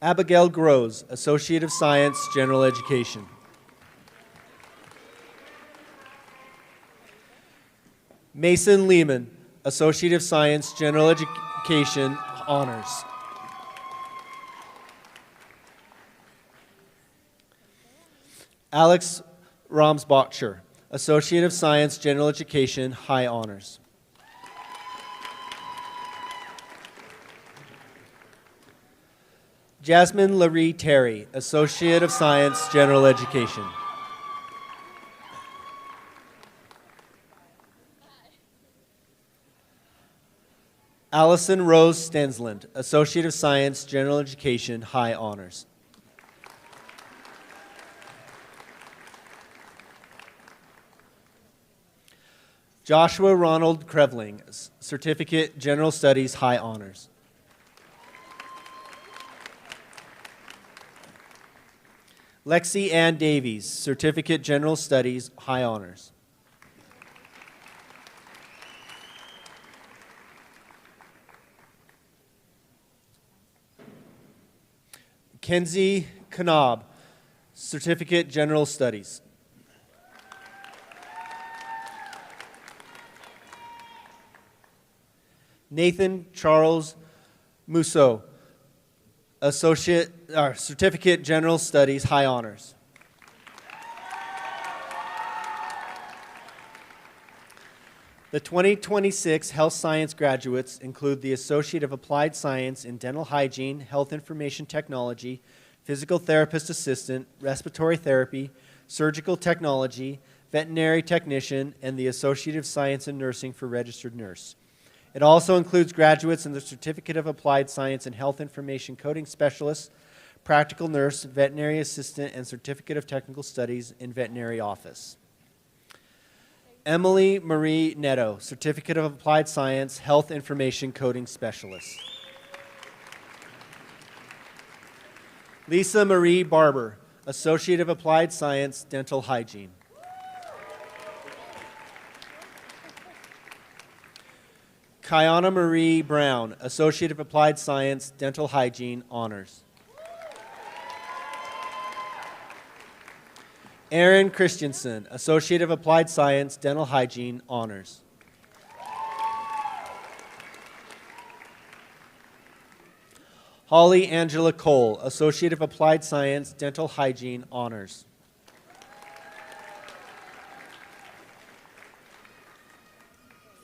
Abigail Groves, Associate of Science, General Education. Mason Lehman, Associate of Science, General Education, Honors. Alex Ramsbacher, Associate of Science, General Education, High Honors. Jasmine Laree Terry, Associate of Science, General Education. Allison Rose Stensland, Associate of Science, General Education, High Honors. Joshua Ronald Krevling, Certificate, General Studies, High Honors. Lexi Ann Davies, Certificate, General Studies, High Honors. Kenzie Knab, Certificate, General Studies. Nathan Charles Musso, Certificate, General Studies, High Honors. The 2026 Health Science graduates include the Associate of Applied Science in Dental Hygiene, Health Information Technology, Physical Therapist Assistant, Respiratory Therapy, Surgical Technology, Veterinary Technician, and the Associate of Science in Nursing for Registered Nurse. It also includes graduates in the Certificate of Applied Science and Health Information Coding Specialist, Practical Nurse, Veterinary Assistant, and Certificate of Technical Studies in Veterinary Office. Emily Marie Netto, Certificate of Applied Science, Health Information Coding Specialist. Lisa Marie Barber, Associate of Applied Science, Dental Hygiene. Kiana Marie Brown, Associate of Applied Science, Dental Hygiene, Honors. Aaron Christensen, Associate of Applied Science, Dental Hygiene, Honors. Holly Angela Cole, Associate of Applied Science, Dental Hygiene, Honors.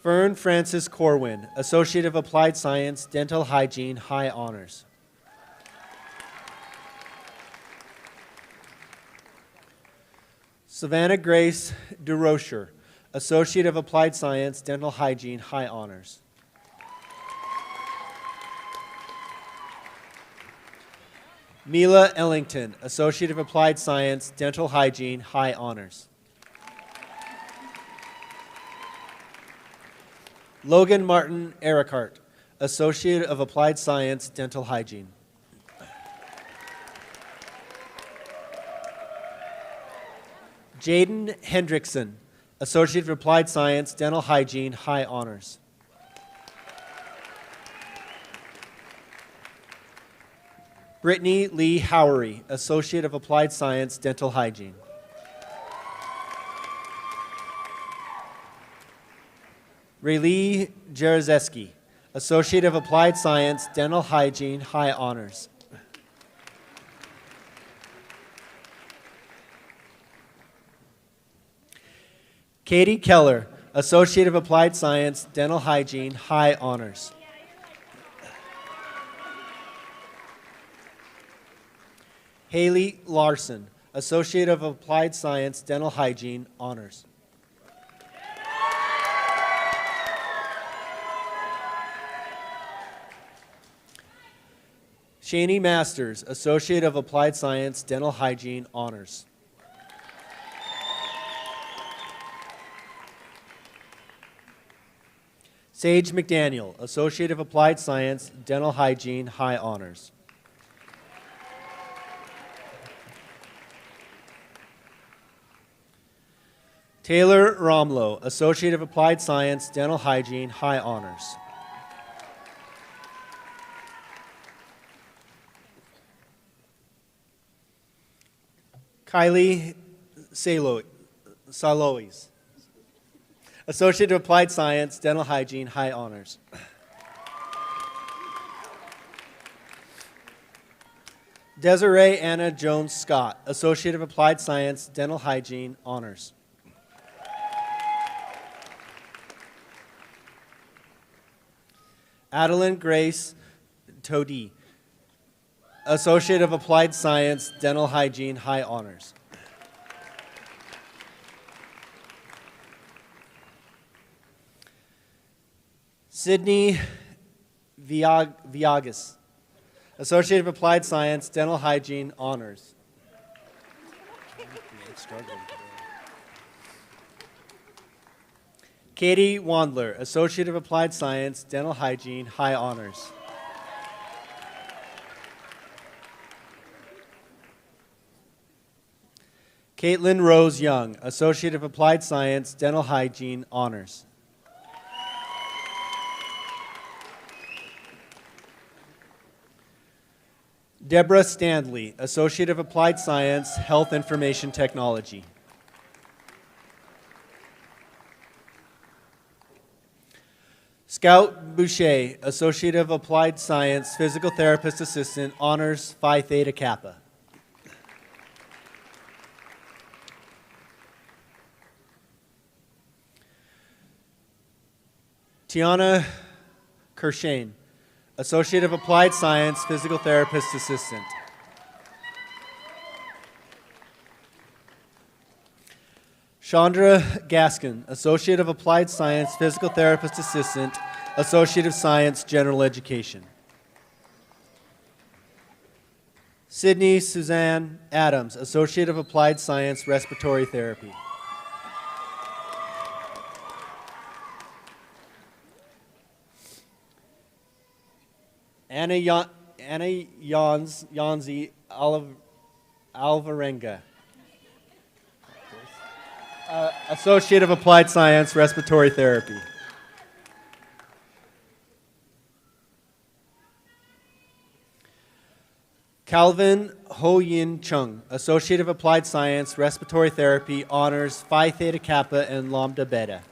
Fern Francis Corwin, Associate of Applied Science, Dental Hygiene, High Honors. Savannah Grace DeRocher, Associate of Applied Science, Dental Hygiene, high honors. Mila Ellington, Associate of Applied Science, Dental Hygiene, high honors. Logan Martin Ericart, Associate of Applied Science, Dental Hygiene. Jaden Hendrickson, Associate of Applied Science, Dental Hygiene, high honors. Brittany Lee Howery, Associate of Applied Science, Dental Hygiene. Raylee Jarozeski, Associate of Applied Science, Dental Hygiene, high honors. Katie Keller, Associate of Applied Science, Dental Hygiene, high honors. Haley Larson, Associate of Applied Science, Dental Hygiene, honors. Shani Masters, Associate of Applied Science, Dental Hygiene, honors. Sage McDaniel, Associate of Applied Science, Dental Hygiene, high honors. Taylor Romlo, Associate of Applied Science, Dental Hygiene, high honors. Kylie Salois, Associate of Applied Science, Dental Hygiene, high honors. Desiree Anna Jones Scott, Associate of Applied Science, Dental Hygiene, honors. Adeline Grace Todi, Associate of Applied Science, Dental Hygiene, high honors. Sydney Viagas, Associate of Applied Science, Dental Hygiene, honors. Katie Wandler, Associate of Applied Science, Dental Hygiene, high honors. Caitlin Rose Young, Associate of Applied Science, Dental Hygiene, honors. Deborah Standley, Associate of Applied Science, Health Information Technology. Scout Boucher, Associate of Applied Science, Physical Therapist Assistant, honors, Phi Theta Kappa. Tiana Kershane, Associate of Applied Science, Physical Therapist Assistant. Chandra Gaskin, Associate of Applied Science, Physical Therapist Assistant, Associate of Science, General Education. Sydney Suzanne Adams, Associate of Applied Science, Respiratory Therapy. Anna Yanzi Alvarenga, Associate of Applied Science, Respiratory Therapy. Calvin Ho Yin Chung, Associate of Applied Science, Respiratory Therapy, honors, Phi Theta Kappa and Lambda Beta.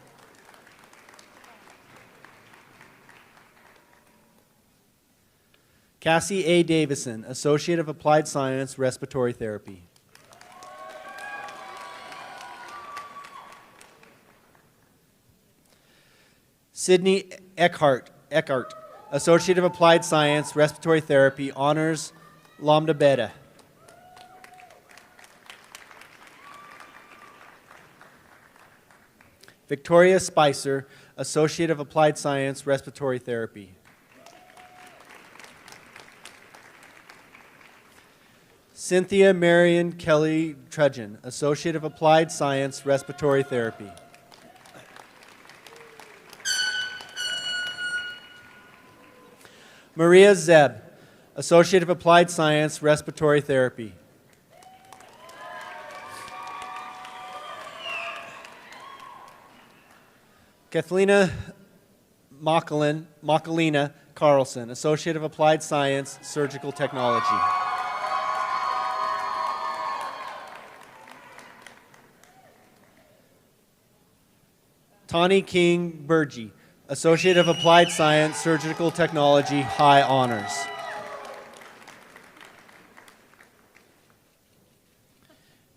Cassie A. Davison, Associate of Applied Science, Respiratory Therapy. Sydney Eckhart, Associate of Applied Science, Respiratory Therapy, honors, Lambda Beta. Victoria Spicer, Associate of Applied Science, Respiratory Therapy. Cynthia Marion Kelly Trudgeon, Associate of Applied Science, Respiratory Therapy. Maria Zeb, Associate of Applied Science, Respiratory Therapy. Kathleen Macalina Carlson, Associate of Applied Science, Surgical Technology. Tawny King Burgee, Associate of Applied Science, Surgical Technology, High Honors.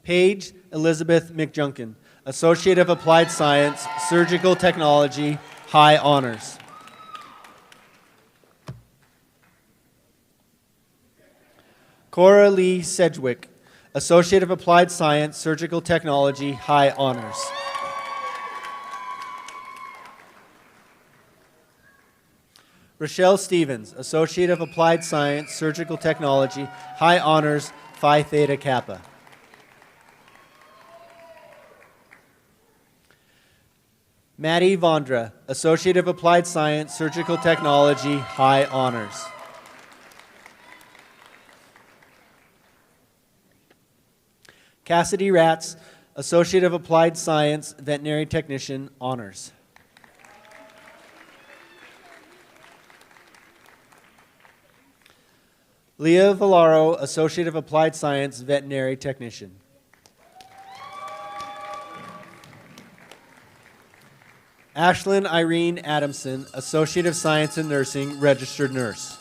Paige Elizabeth McJunkin, Associate of Applied Science, Surgical Technology, High Honors. Cora Lee Sedgwick, Associate of Applied Science, Surgical Technology, High Honors. Rochelle Stevens, Associate of Applied Science, Surgical Technology, High Honors, Phi Theta Kappa. Maddie Vondra, Associate of Applied Science, Surgical Technology, High Honors. Cassidy Ratz, Associate of Applied Science, Veterinary Technician, Honors. Leah Villaro, Associate of Applied Science, Veterinary Technician. Ashlyn Irene Adamson, Associate of Science in Nursing, Registered Nurse.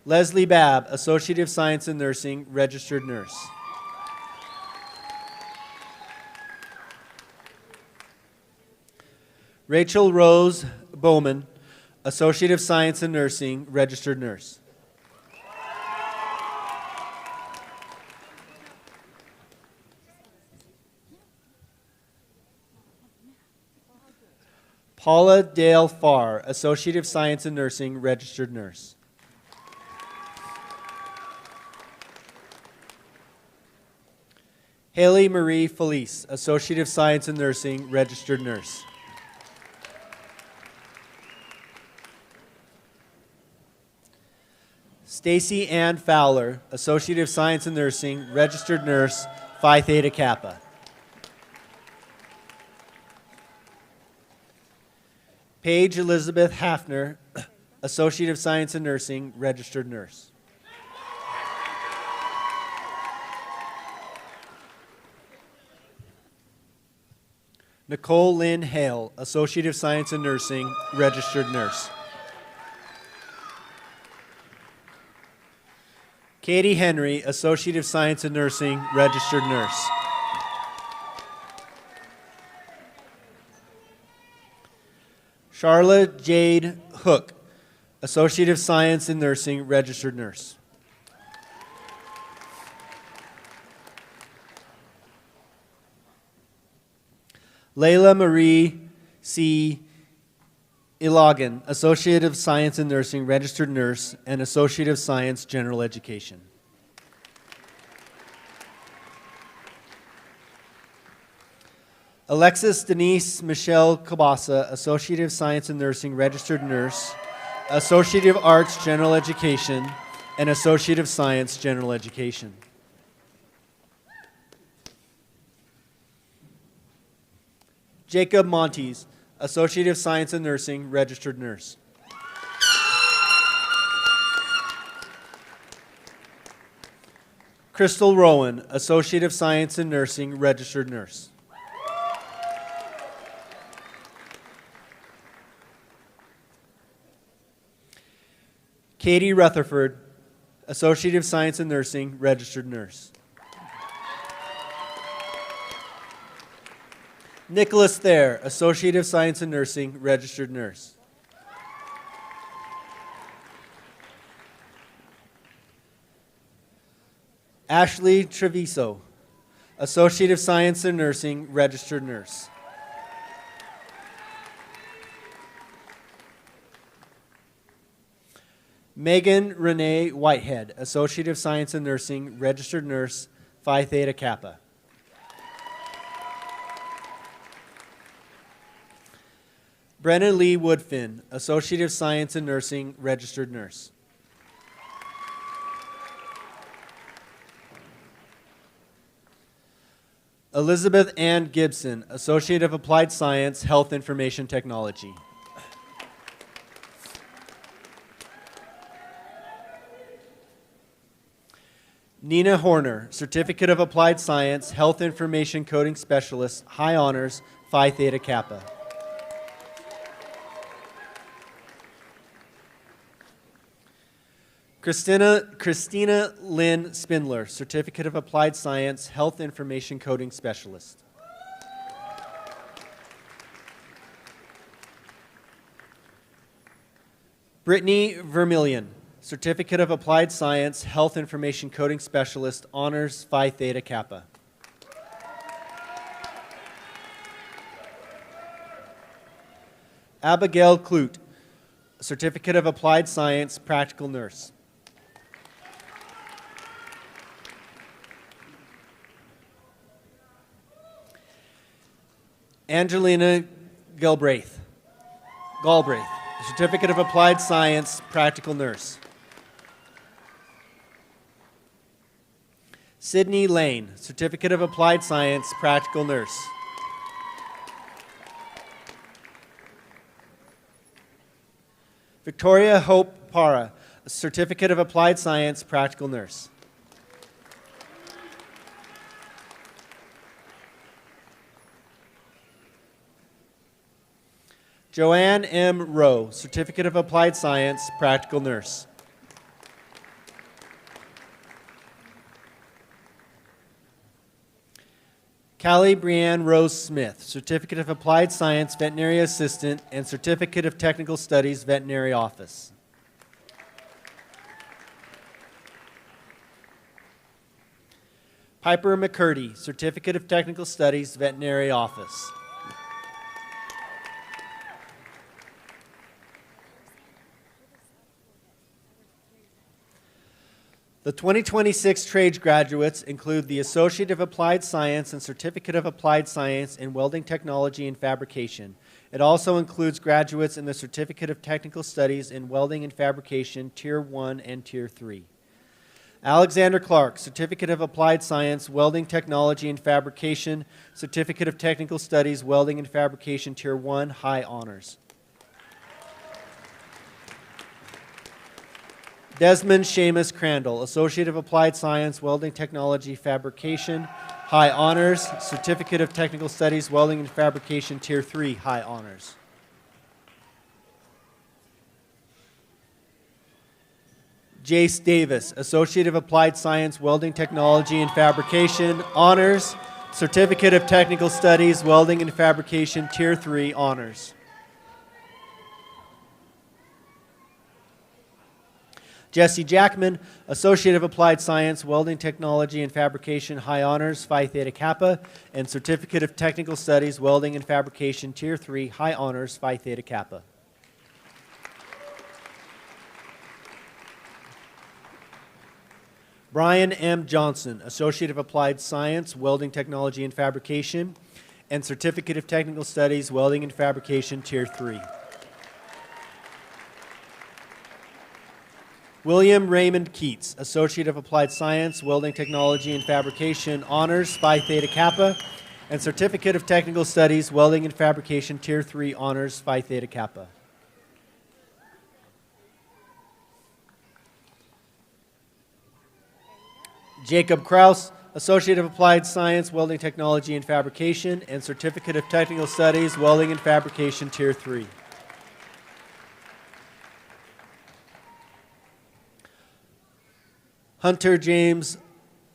Leslie Babb, Associate of Science in Nursing, Registered Nurse. Rachel Rose Bowman, Associate of Science in Nursing, Registered Nurse. Paula Dale Farr, Associate of Science in Nursing, Registered Nurse. Haley Marie Felice, Associate of Science in Nursing, Registered Nurse. Stacy Ann Fowler, Associate of Science in Nursing, Registered Nurse, Phi Theta Kappa. Paige Elizabeth Hafner, Associate of Science in Nursing, Registered Nurse. Nicole Lynn Hale, Associate of Science in Nursing, Registered Nurse. Katie Henry, Associate of Science in Nursing, Registered Nurse. Charlotte Jade Hook, Associate of Science in Nursing, Registered Nurse. Layla Marie C. Ilagan, Associate of Science in Nursing, Registered Nurse, and Associate of Science, General Education. Alexis Denise Michelle Cabasa, Associate of Science in Nursing, Registered Nurse, Associate of Arts, General Education, and Associate of Science, General Education. Jacob Montes, Associate of Science in Nursing, Registered Nurse. Crystal Rowan, Associate of Science in Nursing, Registered Nurse. Katie Rutherford, Associate of Science in Nursing, Registered Nurse. Nicholas Thayer, Associate of Science in Nursing, Registered Nurse. Ashley Treviso, Associate of Science in Nursing, registered nurse. Megan Renee Whitehead, Associate of Science in Nursing, registered nurse, Phi Theta Kappa. Brennan Lee Woodfin, Associate of Science in Nursing, registered nurse. Elizabeth Ann Gibson, Associate of Applied Science, Health Information Technology. Nina Horner, Certificate of Applied Science, Health Information Coding Specialist, High Honors, Phi Theta Kappa. Christina Lynn Spindler, Certificate of Applied Science, Health Information Coding Specialist. Brittany Vermillion, Certificate of Applied Science, Health Information Coding Specialist, Honors, Phi Theta Kappa. Abigail Clute, Certificate of Applied Science, Practical Nurse. Angelina Galbraith, Certificate of Applied Science, Practical Nurse. Sydney Lane, Certificate of Applied Science, Practical Nurse. Victoria Hope Para, Certificate of Applied Science, Practical Nurse. Joanne M. Rowe, Certificate of Applied Science, Practical Nurse. Callie Brianne Rose Smith, Certificate of Applied Science, Veterinary Assistant, and Certificate of Technical Studies, Veterinary Office. Piper McCurdy, Certificate of Technical Studies, Veterinary Office. The 2026 trades graduates include the Associate of Applied Science and Certificate of Applied Science in Welding Technology and Fabrication. It also includes graduates in the Certificate of Technical Studies in Welding and Fabrication, Tier 1 and Tier 3. Alexander Clark, Certificate of Applied Science, Welding Technology and Fabrication, Certificate of Technical Studies, Welding and Fabrication, Tier 1, High Honors. Desmond Seamus Crandall, Associate of Applied Science, Welding Technology, Fabrication, High Honors, Certificate of Technical Studies, Welding and Fabrication, Tier 3, High Honors. Jace Davis, Associate of Applied Science, Welding Technology and Fabrication, Honors, Certificate of Technical Studies, Welding and Fabrication, Tier 3, Honors. Jesse Jackman, Associate of Applied Science, Welding Technology and Fabrication, High Honors, Phi Theta Kappa, and Certificate of Technical Studies, Welding and Fabrication, Tier 3, High Honors, Phi Theta Kappa. Brian M. Johnson, Associate of Applied Science, Welding Technology and Fabrication, and Certificate of Technical Studies, Welding and Fabrication, Tier 3. William Raymond Keats, Associate of Applied Science, Welding Technology and Fabrication, Honors, Phi Theta Kappa, and Certificate of Technical Studies, Welding and Fabrication, Tier 3, Honors, Phi Theta Kappa. Jacob Kraus, Associate of Applied Science, Welding Technology and Fabrication, and Certificate of Technical Studies, Welding and Fabrication, Tier 3. Hunter James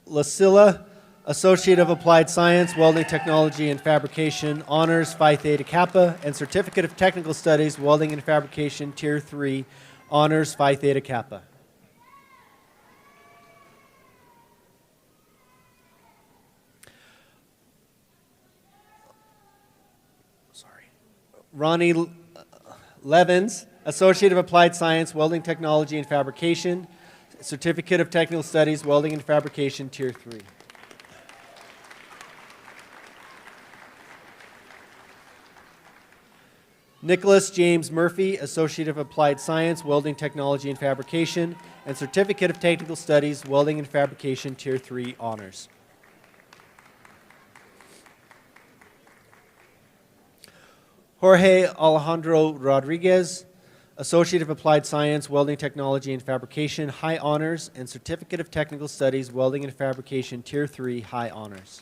Lasilla, Associate of Applied Science, Welding Technology and Fabrication, Honors, Phi Theta Kappa, and Certificate of Technical Studies, Welding and Fabrication, Tier 3, Honors, Phi Theta Kappa. Ronnie Levens, Associate of Applied Science, Welding Technology and Fabrication, Certificate of Technical Studies, Welding and Fabrication, Tier 3. Nicholas James Murphy, Associate of Applied Science, Welding Technology and Fabrication, and Certificate of Technical Studies, Welding and Fabrication, Tier 3 Honors. Jorge Alejandro Rodriguez, Associate of Applied Science, Welding Technology and Fabrication, High Honors, and Certificate of Technical Studies, Welding and Fabrication, Tier 3 High Honors.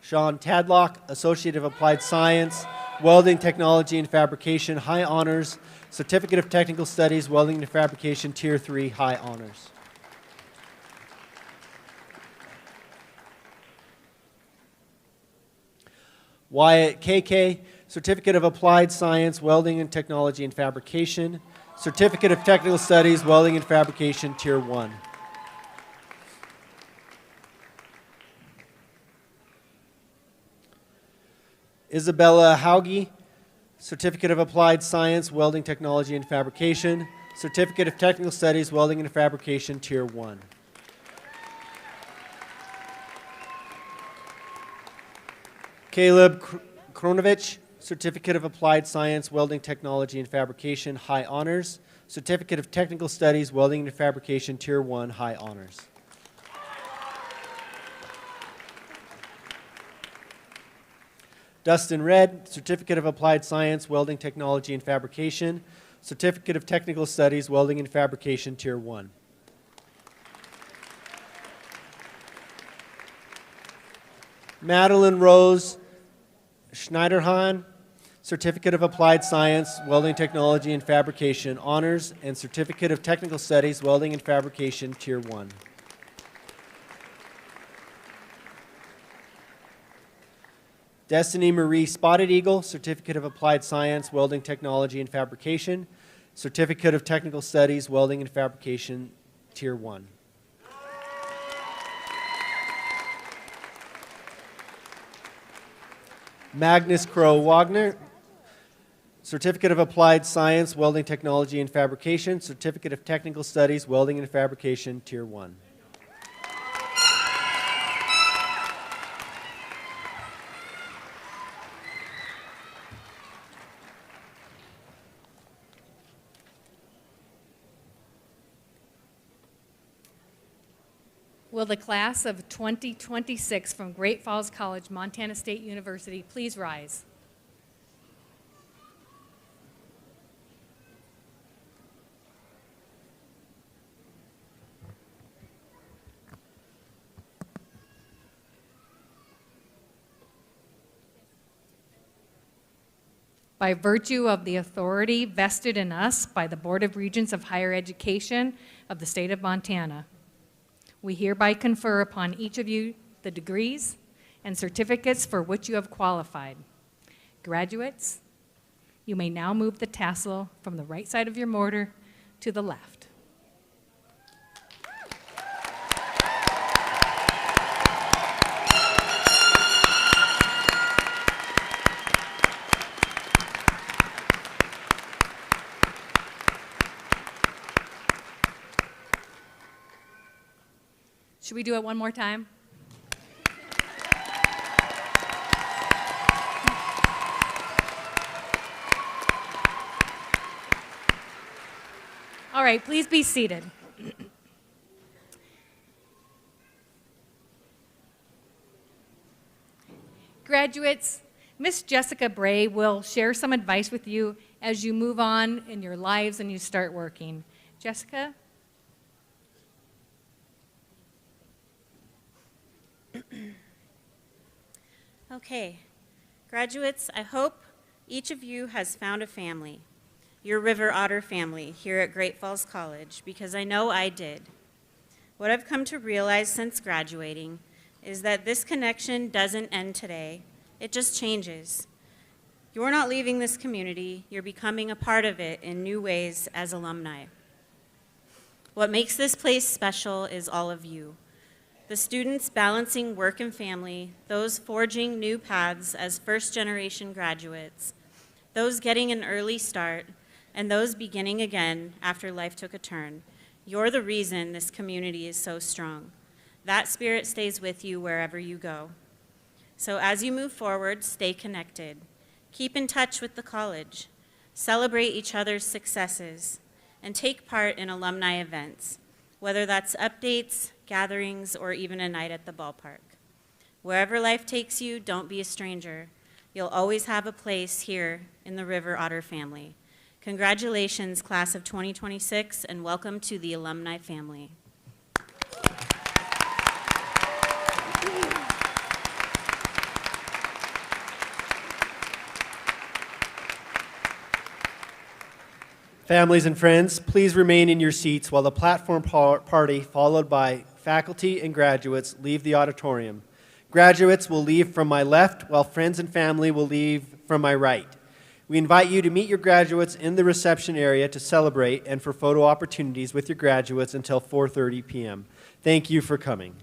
Sean Tadlock, Associate of Applied Science, Welding Technology and Fabrication, High Honors, Certificate of Technical Studies, Welding and Fabrication, Tier 3 High Honors. Wyatt KK, Certificate of Applied Science, Welding and Technology and Fabrication, Certificate of Technical Studies, Welding and Fabrication, Tier 1. Isabella Hauge, Certificate of Applied Science, Welding Technology and Fabrication, Certificate of Technical Studies, Welding and Fabrication, Tier 1. Caleb Kronovich, Certificate of Applied Science, Welding Technology and Fabrication, High Honors, Certificate of Technical Studies, Welding and Fabrication, Tier 1, High Honors. Dustin Red, Certificate of Applied Science, Welding Technology and Fabrication, Certificate of Technical Studies, Welding and Fabrication, Tier 1. Madeline Rose Schneiderhan, Certificate of Applied Science, Welding Technology and Fabrication, Honors, and Certificate of Technical Studies, Welding and Fabrication, Tier 1. Destiny Marie Spotted Eagle, Certificate of Applied Science, Welding Technology and Fabrication, Certificate of Technical Studies, Welding and Fabrication, Tier 1. Magnus Crow Wagner, Certificate of Applied Science, Welding Technology and Fabrication, Certificate of Technical Studies, Welding and Fabrication, Tier 1. Will the class of 2026 from Great Falls College, Montana State University please rise? By virtue of the authority vested in us by the Board of Regents of Higher Education of the state of Montana, we hereby confer upon each of you the degrees and certificates for which you have qualified. Graduates, you may now move the tassel from the right side of your mortar to the left. Should we do it one more time? All right, please be seated. Graduates, Miss Jessica Bray will share some advice with you as you move on in your lives and you start working. Jessica? Okay, graduates, I hope each of you has found a family, your River Otter family here at Great Falls College, because I know I did. What I've come to realize since graduating is that this connection doesn't end today, it just changes. You're not leaving this community, you're becoming a part of it in new ways as alumni. What makes this place special is all of you. the students balancing work and family, those forging new paths as first-generation graduates, those getting an early start, and those beginning again after life took a turn. You're the reason this community is so strong. That spirit stays with you wherever you go. So as you move forward, stay connected. Keep in touch with the college. Celebrate each other's successes, and take part in alumni events, whether that's updates, gatherings, or even a night at the ballpark. Wherever life takes you, don't be a stranger. You'll always have a place here in the River Otter family. Congratulations, class of 2026, and welcome to the alumni family. Families and friends, please remain in your seats while the platform party, followed by faculty and graduates, leave the auditorium. Graduates will leave from my left, while friends and family will leave from my right. We invite you to meet your graduates in the reception area to celebrate and for photo opportunities with your graduates until 4:30 p.m. Thank you for coming.